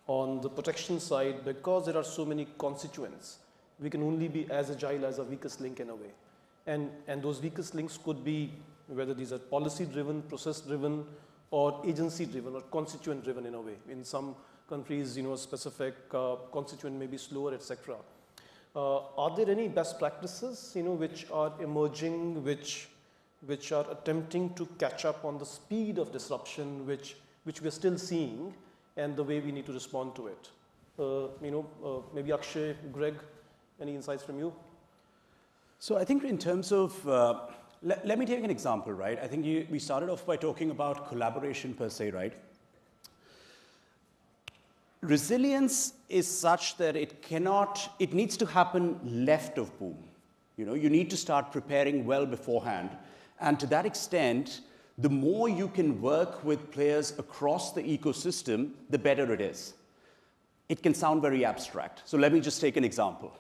on the protection side, because there are so many constituents, we can only be as agile as our weakest link in a way. And those weakest links could be, whether these are policy-driven, process-driven, or agency-driven, or constituent-driven in a way. In some countries, a specific constituent may be slower, etc. Are there any best practices, which are emerging, which which are attempting to catch up on the speed of disruption which we're still seeing and the way we need to respond to it. Maybe Akshay, Greg, any insights from you? So I think in terms of, let me take an example, right? I think we started off by talking about collaboration per se, right? Resilience is such that it needs to happen left of boom. You need to start preparing well beforehand. And to that extent, the more you can work with players across the ecosystem, the better it is. It can sound very abstract. So let me just take an example.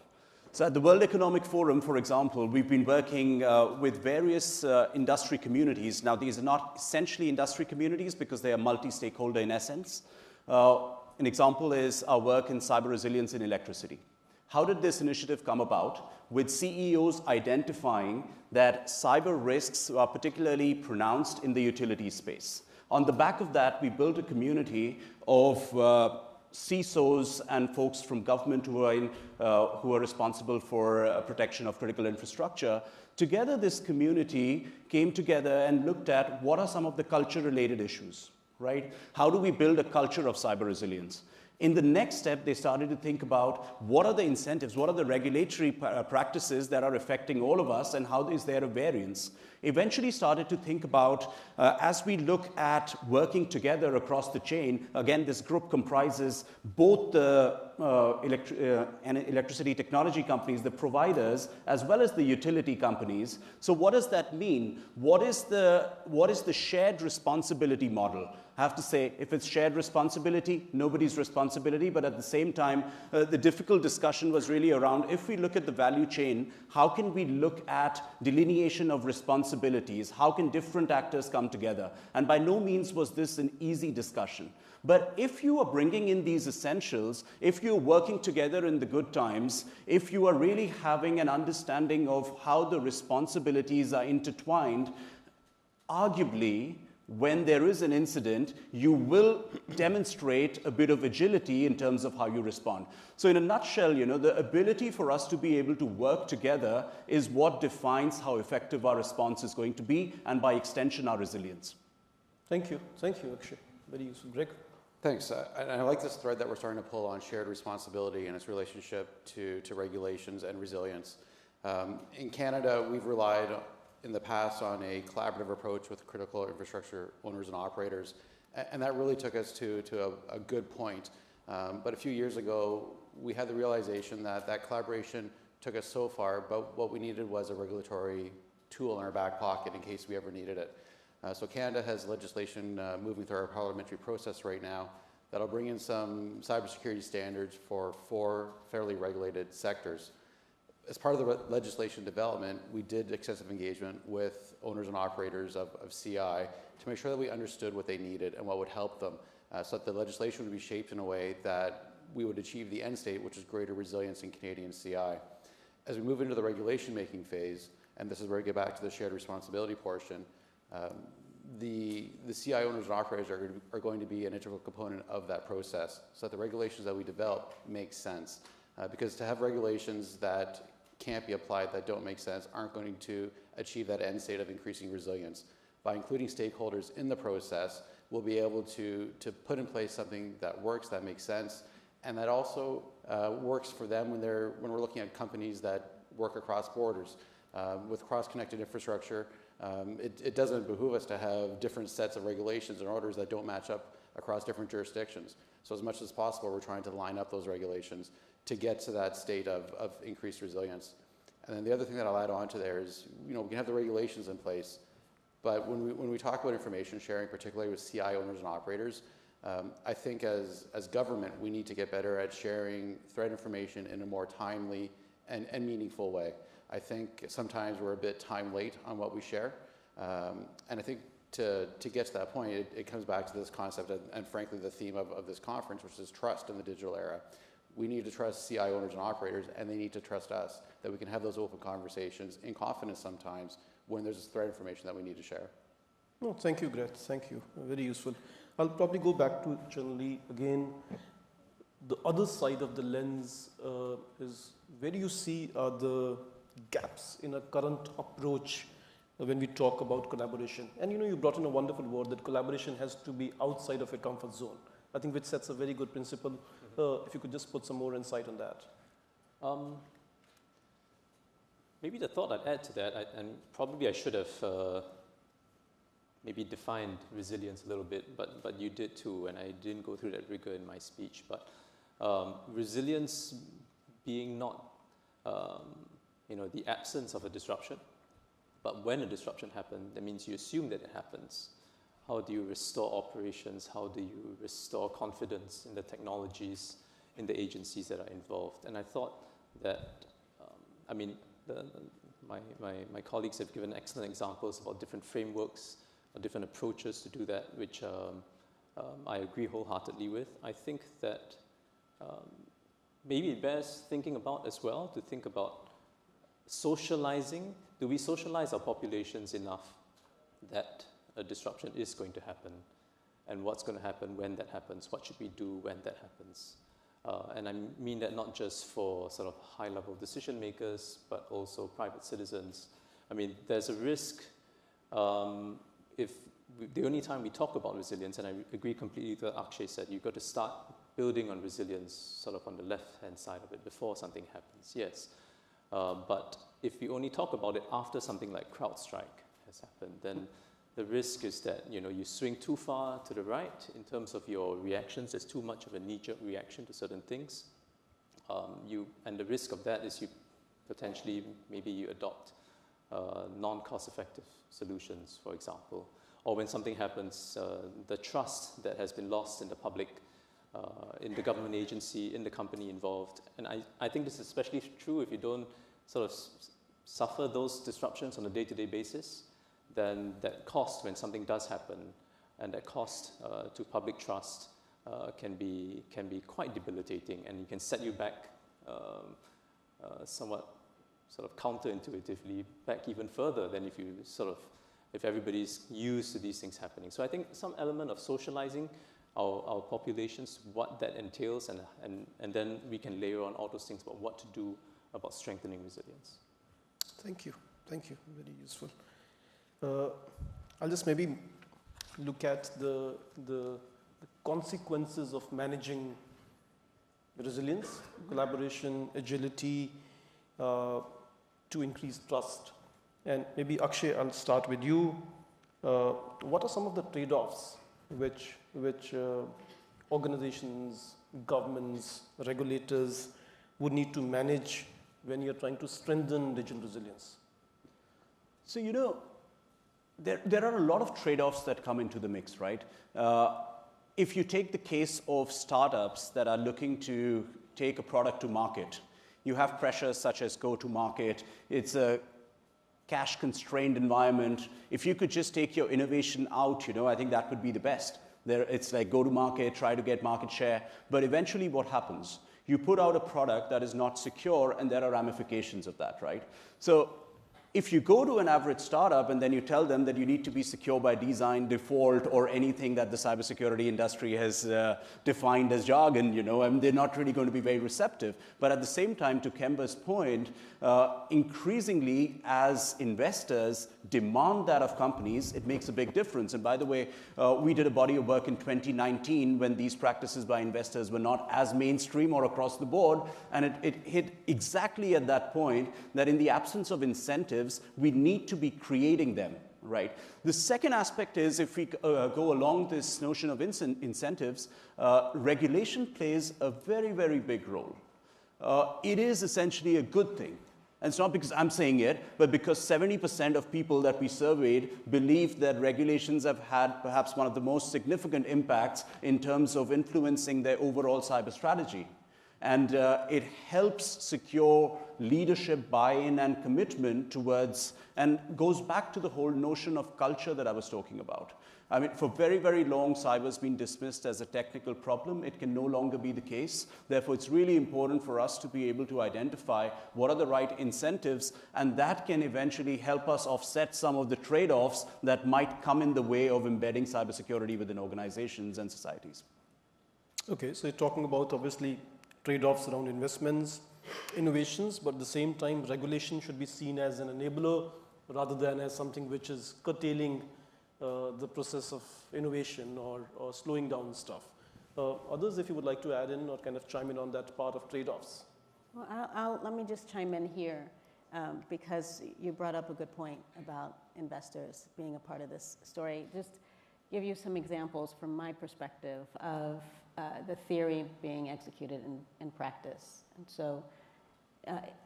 So at the World Economic Forum, for example, we've been working with various industry communities. Now, these are not essentially industry communities because they are multi-stakeholder in essence. An example is our work in cyber resilience in electricity. How did this initiative come about? With CEOs identifying that cyber risks are particularly pronounced in the utility space. On the back of that, we built a community of CISOs and folks from government who are responsible for protection of critical infrastructure. Together, this community came together and looked at what are some of the culture-related issues, right? How do we build a culture of cyber resilience? In the next step, they started to think about what are the incentives, what are the regulatory practices that are affecting all of us, and how is there a variance? Eventually started to think about, as we look at working together across the chain, again, this group comprises both the electricity technology companies, the providers, as well as the utility companies. So what does that mean? What is the shared responsibility model? I have to say, if it's shared responsibility, nobody's responsibility, but at the same time, the difficult discussion was really around, if we look at the value chain, how can we look at delineation of responsibilities? How can different actors come together? And by no means was this an easy discussion. But if you are bringing in these essentials, if you're working together in the good times, if you are really having an understanding of how the responsibilities are intertwined, arguably, when there is an incident, you will demonstrate a bit of agility in terms of how you respond. So in a nutshell, the ability for us to be able to work together is what defines how effective our response is going to be, and by extension, our resilience. Thank you, Akshay. Very useful. Greg? Thanks. And I like this thread that we're starting to pull on shared responsibility and its relationship to regulations and resilience. In Canada, we've relied in the past on a collaborative approach with critical infrastructure owners and operators, and that really took us to a good point. But a few years ago, we had the realization that that collaboration took us so far, but what we needed was a regulatory tool in our back pocket in case we ever needed it. So Canada has legislation moving through our parliamentary process right now that'll bring in some cybersecurity standards for 4 fairly regulated sectors. As part of the legislation development, we did extensive engagement with owners and operators of CI to make sure that we understood what they needed and what would help them, so that the legislation would be shaped in a way that we would achieve the end state, which is greater resilience in Canadian CI. As we move into the regulation making phase, and this is where we get back to the shared responsibility portion, the CI owners and operators are going to be an integral component of that process, so that the regulations that we develop make sense. Because to have regulations that can't be applied, that don't make sense, aren't going to achieve that end state of increasing resilience. By including stakeholders in the process, we'll be able to put in place something that works, that makes sense, and that also works for them when we're looking at companies that work across borders. With cross-connected infrastructure, it doesn't behoove us to have different sets of regulations and orders that don't match up across different jurisdictions. So as much as possible, we're trying to line up those regulations to get to that state of increased resilience. And then the other thing that I'll add on to there is, we can have the regulations in place, but when we talk about information sharing, particularly with CI owners and operators, I think as government, we need to get better at sharing threat information in a more timely and meaningful way. I think sometimes we're a bit time late on what we share, and I think to get to that point, it comes back to this concept and frankly the theme of this conference, which is trust in the digital era. We need to trust CI owners and operators, and they need to trust us, that we can have those open conversations in confidence sometimes when there's threat information that we need to share. No, thank you, Gret. Thank you. Very useful. I'll probably go back to generally again. The other side of the lens is where you see the gaps in a current approach when we talk about collaboration. And you brought in a wonderful word that collaboration has to be outside of your comfort zone. I think which sets a very good principle. If you could just put some more insight on that. Maybe the thought I'd add to that, and probably I should have maybe defined resilience a little bit, but you did too, and I didn't go through that rigor in my speech. But resilience being not the absence of a disruption, but when a disruption happens, that means you assume that it happens. How do you restore operations? How do you restore confidence in the technologies, in the agencies that are involved? And I thought that, my colleagues have given excellent examples about different frameworks, or different approaches to do that, which I agree wholeheartedly with. I think that maybe it bears thinking about as well, to think about socializing. Do we socialize our populations enough that a disruption is going to happen, and what's going to happen when that happens? What should we do when that happens? And I mean that not just for sort of high-level decision makers, but also private citizens. I mean, there's a risk the only time we talk about resilience, and I agree completely with what Akshay said, you've got to start building on resilience sort of on the left-hand side of it before something happens, yes. But if we only talk about it after something like CrowdStrike has happened, then the risk is that you swing too far to the right in terms of your reactions. There's too much of a knee-jerk reaction to certain things. And the risk of that is you potentially, maybe you adopt non-cost-effective solutions, for example. Or when something happens, the trust that has been lost in the public, in the government agency, in the company involved. And I think this is especially true if you don't sort of suffer those disruptions on a day-to-day basis. Then that cost when something does happen, and that cost to public trust can be quite debilitating, and it can set you back somewhat sort of counterintuitively back even further than if everybody's used to these things happening. So I think some element of socializing our populations, what that entails, and then we can layer on all those things about what to do about strengthening resilience. Thank you. Very useful. I'll just maybe look at the consequences of managing resilience, collaboration, agility, to increase trust. And maybe Akshay, I'll start with you. What are some of the trade-offs which organizations, governments, regulators would need to manage when you're trying to strengthen digital resilience? So, there are a lot of trade-offs that come into the mix, right? If you take the case of startups that are looking to take a product to market, you have pressures such as go-to-market. It's a cash-constrained environment. If you could just take your innovation out, I think that would be the best. It's like go-to-market, try to get market share. But eventually what happens? You put out a product that is not secure, and there are ramifications of that, right? So if you go to an average startup and then you tell them that you need to be secure by design, default, or anything that the cybersecurity industry has defined as jargon, and they're not really going to be very receptive. But at the same time, to Kemba's point, increasingly as investors demand that of companies, it makes a big difference. And by the way, we did a body of work in 2019 when these practices by investors were not as mainstream or across the board, and it hit exactly at that point that in the absence of incentives, we need to be creating them, right? The second aspect is if we go along this notion of incentives, regulation plays a very, very big role. It is essentially a good thing. And it's not because I'm saying it, but because 70% of people that we surveyed believe that regulations have had perhaps one of the most significant impacts in terms of influencing their overall cyber strategy. And it helps secure leadership buy-in and commitment towards, and goes back to the whole notion of culture that I was talking about. I mean, for very, very long, cyber's been dismissed as a technical problem. It can no longer be the case. Therefore, it's really important for us to be able to identify what are the right incentives, and that can eventually help us offset some of the trade-offs that might come in the way of embedding cybersecurity within organizations and societies. Okay, so you're talking about, obviously, trade-offs around investments, innovations, but at the same time, regulation should be seen as an enabler rather than as something which is curtailing the process of innovation or slowing down stuff. Others, if you would like to add in or kind of chime in on that part of trade-offs. Well, let me just chime in here because you brought up a good point about investors being a part of this story. Just give you some examples from my perspective of the theory being executed in practice. And so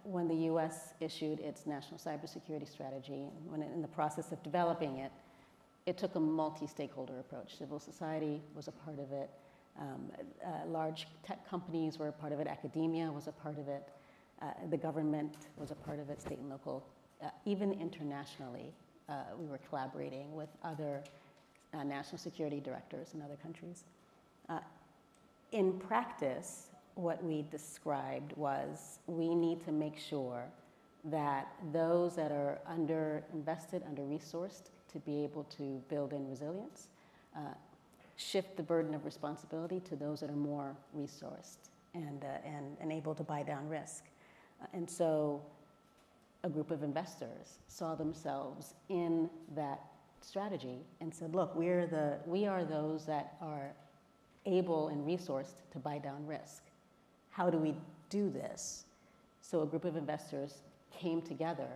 when the US issued its national cybersecurity strategy, and when in the process of developing it, it took a multi-stakeholder approach. Civil society was a part of it. Large tech companies were a part of it. Academia was a part of it. The government was a part of it, state and local. Even internationally, we were collaborating with other national security directors in other countries. In practice, what we described was we need to make sure that those that are under-invested, under-resourced to be able to build in resilience, shift the burden of responsibility to those that are more resourced and able to buy down risk. And so a group of investors saw themselves in that strategy and said, look, we are those that are able and resourced to buy down risk. How do we do this? So a group of investors came together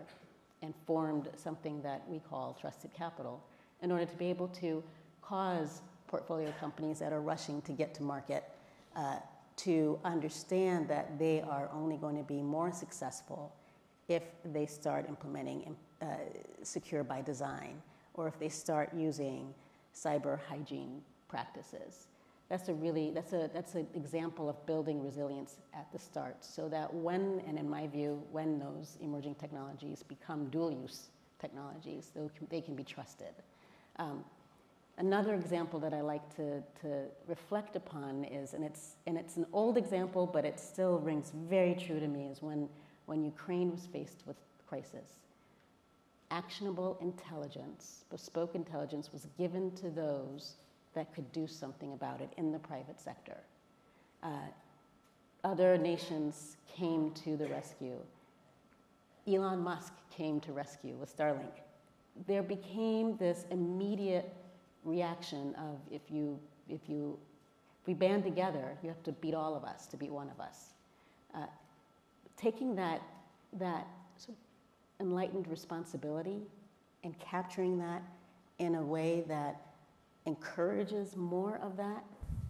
and formed something that we call trusted capital in order to be able to cause portfolio companies that are rushing to get to market to understand that they are only going to be more successful if they start implementing secure by design, or if they start using cyber hygiene practices. That's an example of building resilience at the start, so that when, and in my view, when those emerging technologies become dual-use technologies, they can be trusted. Another example that I like to reflect upon is, and it's an old example, but it still rings very true to me, is when Ukraine was faced with crisis. Actionable intelligence, bespoke intelligence, was given to those that could do something about it in the private sector. Other nations came to the rescue. Elon Musk came to rescue with Starlink. There became this immediate reaction of if we band together, you have to beat all of us to beat one of us. Taking that sort of enlightened responsibility and capturing that in a way that encourages more of that,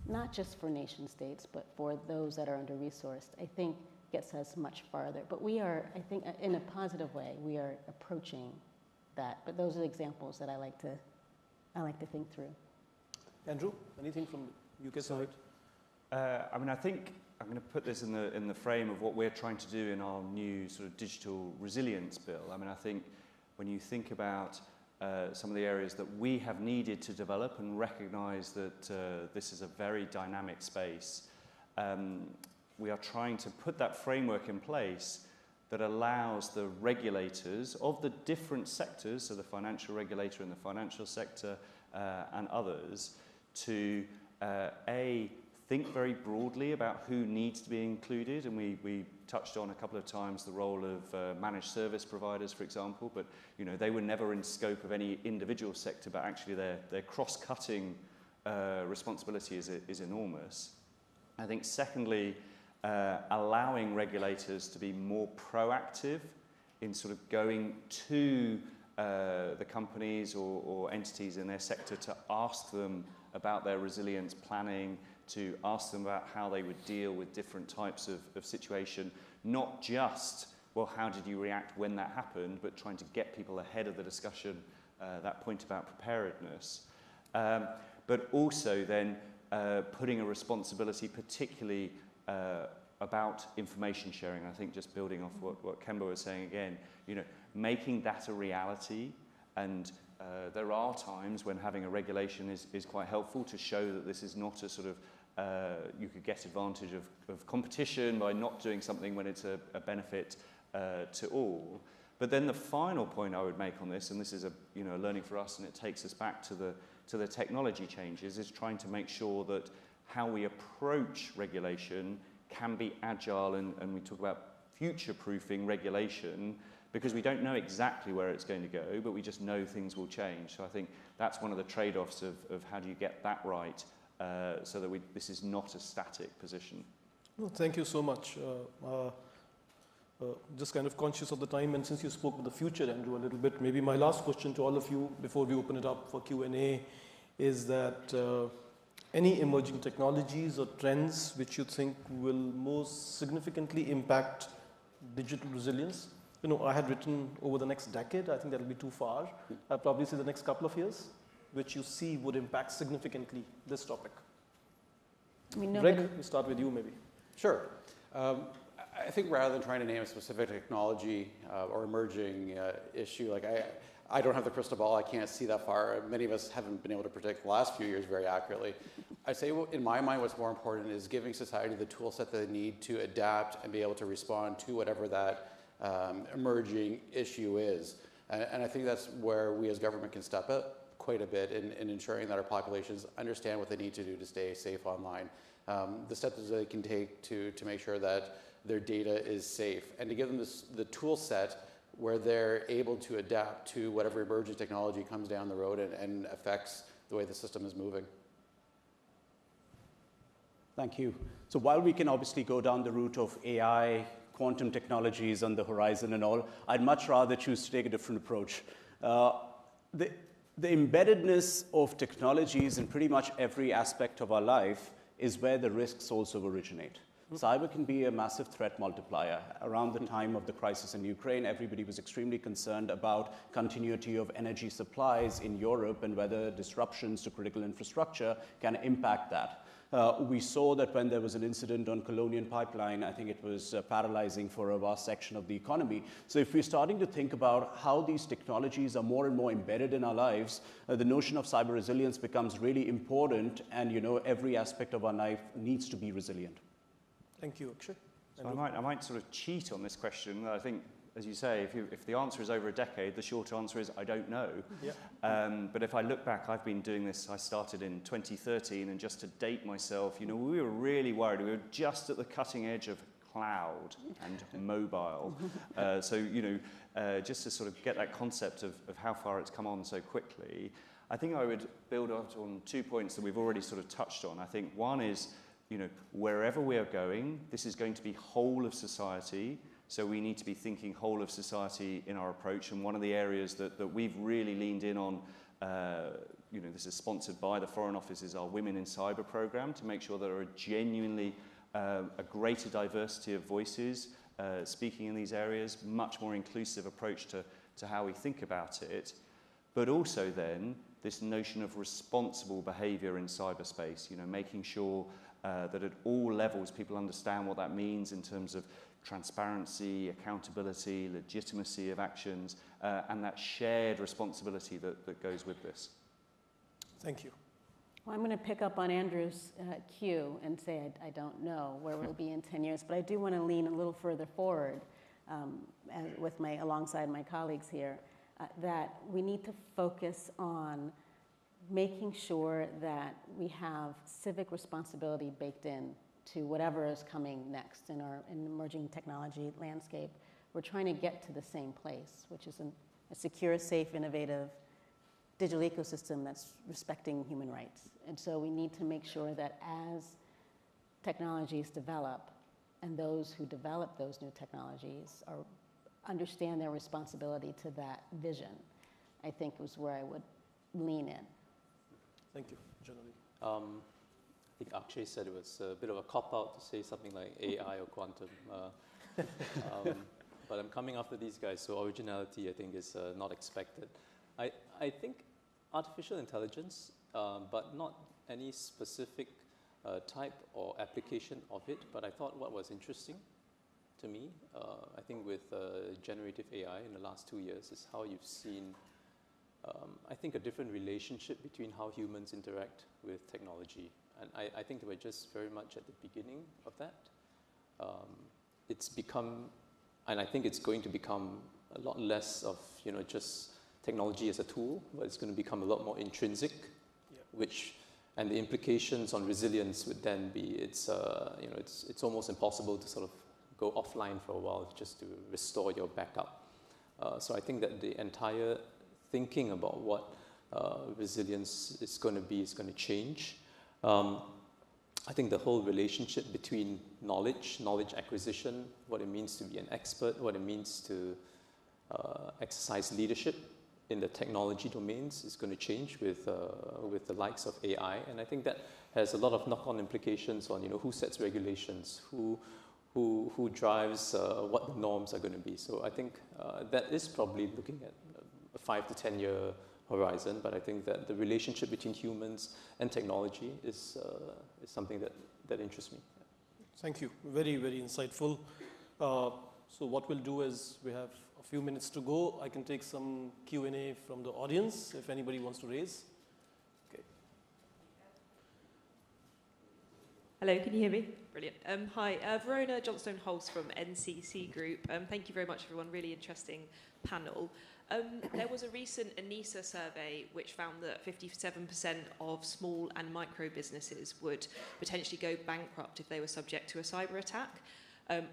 not just for nation states, but for those that are under-resourced, I think gets us much farther. But we are, I think, in a positive way, we are approaching that. But those are the examples that I like to think through. Andrew, anything from UK side? I mean, I think I'm going to put this in the frame of what we're trying to do in our new sort of digital resilience bill. I mean, I think when you think about some of the areas that we have needed to develop and recognize that this is a very dynamic space, we are trying to put that framework in place that allows the regulators of the different sectors, so the financial regulator in the financial sector and others, to think very broadly about who needs to be included. And we touched on a couple of times the role of managed service providers, for example, but they were never in scope of any individual sector, but actually their cross-cutting responsibility is enormous. I think secondly, allowing regulators to be more proactive in sort of going to the companies or entities in their sector to ask them about their resilience planning, to ask them about how they would deal with different types of situation, not just, well, how did you react when that happened, but trying to get people ahead of the discussion, that point about preparedness. But also then putting a responsibility particularly about information sharing. I think just building off what Kemba was saying again, making that a reality. And there are times when having a regulation is quite helpful to show that this is not a sort of, you could get advantage of competition by not doing something when it's a benefit to all. But then the final point I would make on this, and this is a learning for us, and it takes us back to the technology changes, is trying to make sure that how we approach regulation can be agile, and we talk about future-proofing regulation, because we don't know exactly where it's going to go, but we just know things will change. So I think that's one of the trade-offs of how do you get that right so that this is not a static position. Well, thank you so much. Just kind of conscious of the time, and since you spoke of the future, Andrew, a little bit, maybe my last question to all of you before we open it up for Q&A is that any emerging technologies or trends which you think will most significantly impact digital resilience? You know, I had written over the next decade. I think that'll be too far. I'll probably say the next couple of years, which you see would impact significantly this topic. I mean, Greg, we start with you maybe. Sure. I think rather than trying to name a specific technology or emerging issue, like I don't have the crystal ball, I can't see that far. Many of us haven't been able to predict the last few years very accurately. I'd say in my mind what's more important is giving society the tool set that they need to adapt and be able to respond to whatever that emerging issue is. And I think that's where we as government can step up quite a bit in ensuring that our populations understand what they need to do to stay safe online. The steps that they can take to make sure that their data is safe, and to give them the tool set where they're able to adapt to whatever emerging technology comes down the road and affects the way the system is moving. Thank you. So while we can obviously go down the route of AI, quantum technologies on the horizon and all, I'd much rather choose to take a different approach. The embeddedness of technologies in pretty much every aspect of our life is where the risks also originate. Cyber can be a massive threat multiplier. Around the time of the crisis in Ukraine, everybody was extremely concerned about continuity of energy supplies in Europe and whether disruptions to critical infrastructure can impact that. We saw that when there was an incident on Colonial Pipeline, I think it was paralyzing for a vast section of the economy. So if we're starting to think about how these technologies are more and more embedded in our lives, the notion of cyber resilience becomes really important, and every aspect of our life needs to be resilient. Thank you, Akshay. So I might sort of cheat on this question. I think, as you say, if the answer is over a decade, the short answer is I don't know. Yeah. But if I look back, I've been doing this, I started in 2013, and just to date myself, we were really worried. We were just at the cutting edge of cloud and mobile. So, just to sort of get that concept of how far it's come on so quickly, I think I would build on 2 points that we've already sort of touched on. I think one is, wherever we are going, this is going to be whole of society. So we need to be thinking whole of society in our approach. And one of the areas that we've really leaned in on, this is sponsored by the Foreign Office, is our Women in Cyber program, to make sure there are genuinely a greater diversity of voices speaking in these areas, much more inclusive approach to how we think about it. But also then, this notion of responsible behavior in cyberspace, making sure that at all levels people understand what that means in terms of transparency, accountability, legitimacy of actions, and that shared responsibility that goes with this. Thank you. Well, I'm going to pick up on Andrew's cue and say I don't know where we'll be in 10 years, but I do want to lean a little further forward alongside my colleagues here, that we need to focus on making sure that we have civic responsibility baked in to whatever is coming next in our emerging technology landscape. We're trying to get to the same place, which is a secure, safe, innovative digital ecosystem that's respecting human rights. And so we need to make sure that as technologies develop, and those who develop those new technologies understand their responsibility to that vision, I think was where I would lean in. Thank you, Generally. I think Akshay said it was a bit of a cop-out to say something like AI or quantum. But I'm coming after these guys, so originality, I think, is not expected. I think artificial intelligence, but not any specific type or application of it. But I thought what was interesting to me, I think with generative AI in the last 2 years, is how you've seen, I think, a different relationship between how humans interact with technology. And I think we're just very much at the beginning of that. It's become, and I think it's going to become a lot less of, just technology as a tool, but it's going to become a lot more intrinsic, and the implications on resilience would then be, it's almost impossible to sort of go offline for a while just to restore your backup. So I think that the entire thinking about what resilience is going to be is going to change. I think the whole relationship between knowledge acquisition, what it means to be an expert, what it means to exercise leadership in the technology domains is going to change with the likes of AI. And I think that has a lot of knock-on implications on, who sets regulations, who drives what the norms are going to be. So I think that is probably looking at a 5 to 10 year horizon, but I think that the relationship between humans and technology is something that interests me. Thank you. Very, very insightful. So what we'll do is we have a few minutes to go. I can take some Q&A from the audience if anybody wants to raise. Okay. Hello, can you hear me? Brilliant. Hi, Verona Johnstone-Holst from NCC Group. Thank you very much, everyone. Really interesting panel. There was a recent ANISA survey which found that 57% of small and micro businesses would potentially go bankrupt if they were subject to a cyber attack.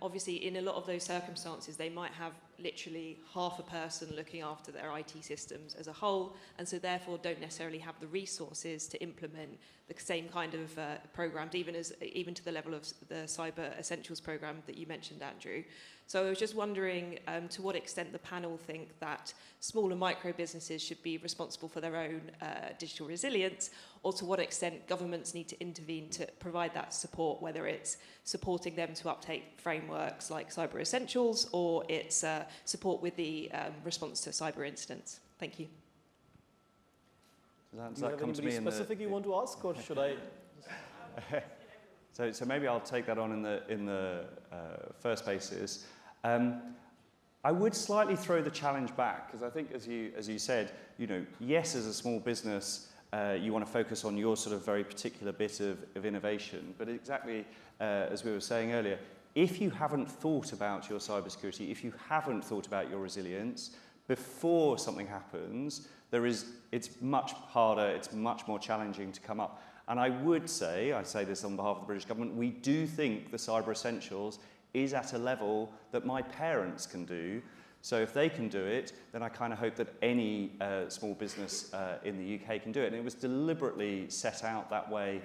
Obviously, in a lot of those circumstances, they might have literally half a person looking after their IT systems as a whole, and so therefore don't necessarily have the resources to implement the same kind of programs, even to the level of the Cyber Essentials program that you mentioned, Andrew. So I was just wondering to what extent the panel think that small and micro businesses should be responsible for their own digital resilience, or to what extent governments need to intervene to provide that support, whether it's supporting them to uptake frameworks like Cyber Essentials, or it's support with the response to cyber incidents. Thank you. Do you have anybody specific you want to ask, or should I? So maybe I'll take that on in the first basis. I would slightly throw the challenge back, because I think, as you said, yes, as a small business, you want to focus on your sort of very particular bit of innovation. But exactly as we were saying earlier, if you haven't thought about your cybersecurity, if you haven't thought about your resilience before something happens, it's much harder, it's much more challenging to come up. And I say this on behalf of the British government, we do think the Cyber Essentials is at a level that my parents can do. So if they can do it, then I kind of hope that any small business in the UK can do it. And it was deliberately set out that way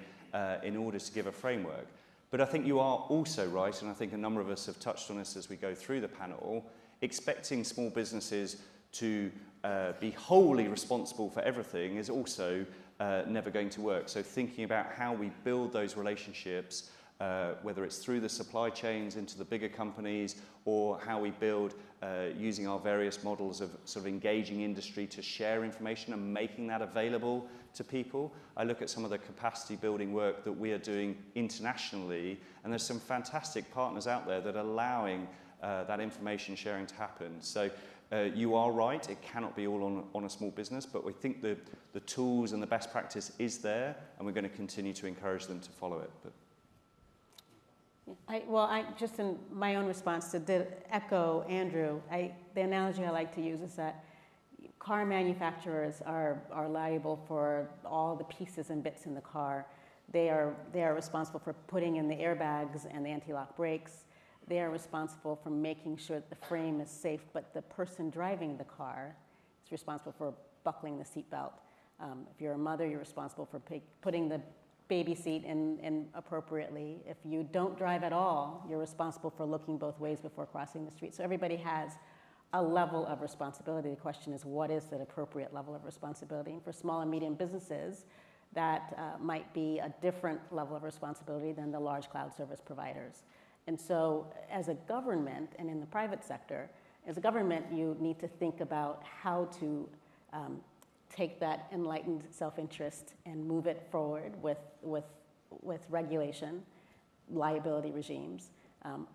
in order to give a framework. But I think you are also right, and I think a number of us have touched on this as we go through the panel, expecting small businesses to be wholly responsible for everything is also never going to work. So thinking about how we build those relationships, whether it's through the supply chains into the bigger companies, or how we build using our various models of sort of engaging industry to share information and making that available to people. I look at some of the capacity building work that we are doing internationally, and there's some fantastic partners out there that are allowing that information sharing to happen. So you are right, it cannot be all on a small business, but we think the tools and the best practice is there, and we're going to continue to encourage them to follow it. But I just in my own response to echo Andrew, the analogy I like to use is that car manufacturers are liable for all the pieces and bits in the car. They are responsible for putting in the airbags and the anti-lock brakes. They are responsible for making sure that the frame is safe, but the person driving the car is responsible for buckling the seatbelt. If you're a mother, you're responsible for putting the baby seat in appropriately. If you don't drive at all, you're responsible for looking both ways before crossing the street. So everybody has a level of responsibility. The question is, what is that appropriate level of responsibility? And for small and medium businesses, that might be a different level of responsibility than the large cloud service providers. And so as a government, and in the private sector, as a government, you need to think about how to take that enlightened self-interest and move it forward with regulation, liability regimes.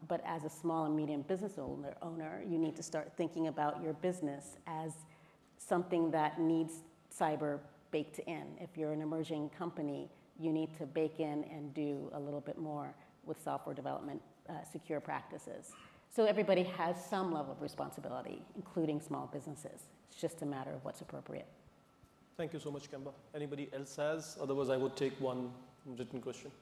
But as a small and medium business owner, you need to start thinking about your business as something that needs cyber baked in. If you're an emerging company, you need to bake in and do a little bit more with software development, secure practices. So everybody has some level of responsibility, including small businesses. It's just a matter of what's appropriate. Thank you so much, Kemba. Anybody else has? Otherwise, I would take one written question.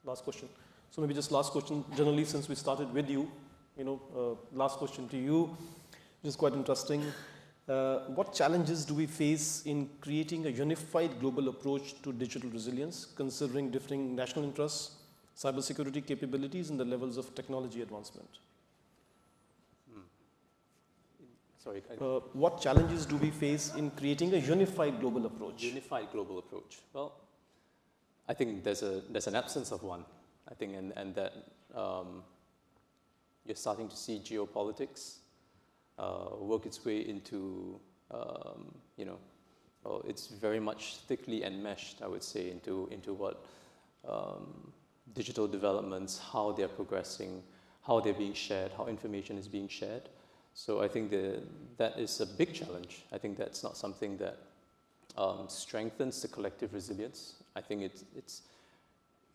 Last question. So maybe just last question. Generally, since we started with you, last question to you. which is quite interesting. What challenges do we face in creating a unified global approach to digital resilience, considering differing national interests, cybersecurity capabilities, and the levels of technology advancement? Sorry. What challenges do we face in creating a unified global approach? Unified global approach. Well, I think there's an absence of one. I think, and that you're starting to see geopolitics work its way into, it's very much thickly enmeshed, I would say, into what digital developments, how they're progressing, how they're being shared, how information is being shared. So I think that is a big challenge. I think that's not something that strengthens the collective resilience. I think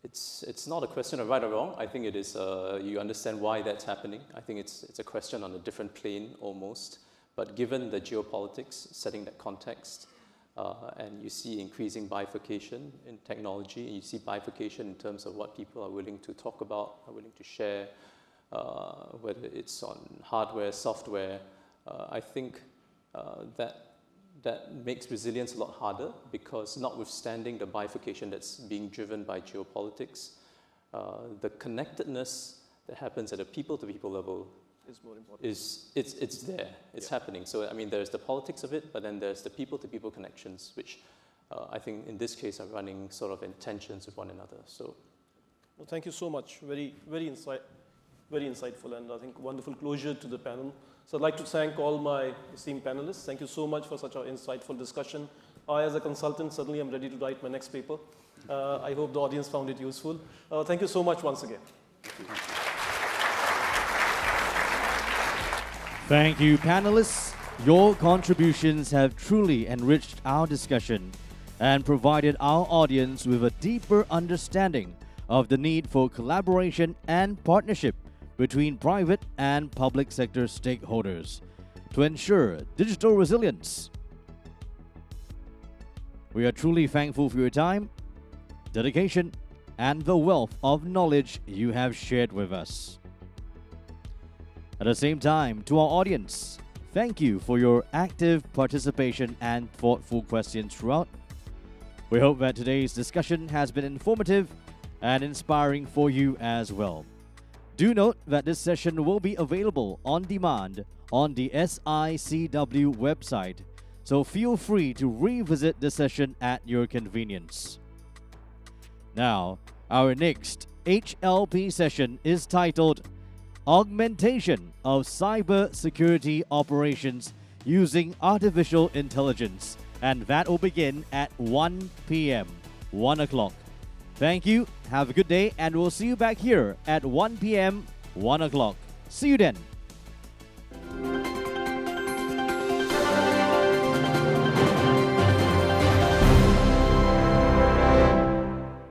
it's not a question of right or wrong. I think it is, you understand why that's happening. I think it's a question on a different plane almost. But given the geopolitics, setting that context, and you see increasing bifurcation in technology, and you see bifurcation in terms of what people are willing to talk about, are willing to share, whether it's on hardware, software, I think that makes resilience a lot harder, because notwithstanding the bifurcation that's being driven by geopolitics, the connectedness that happens at a people-to-people level is more important. It's there, it's happening. So I mean, there's the politics of it, but then there's the people-to-people connections, which I think in this case are running sort of in tensions with one another. So, well, thank you so much. Very insightful, and I think wonderful closure to the panel. So I'd like to thank all my esteemed panelists. Thank you so much for such an insightful discussion. I, as a consultant, certainly am ready to write my next paper. I hope the audience found it useful. Thank you so much once again. Thank you, panelists. Your contributions have truly enriched our discussion and provided our audience with a deeper understanding of the need for collaboration and partnership between private and public sector stakeholders to ensure digital resilience. We are truly thankful for your time, dedication, and the wealth of knowledge you have shared with us. At the same time, to our audience, thank you for your active participation and thoughtful questions throughout. We hope that today's discussion has been informative and inspiring for you as well. Do note that this session will be available on demand on the SICW website, so feel free to revisit the session at your convenience. Now, our next HLP session is titled Augmentation of Cyber Security Operations Using Artificial Intelligence, and that will begin at 1 p.m., 1 o'clock. Thank you, have a good day, and we'll see you back here at 1 p.m., 1 o'clock. See you then.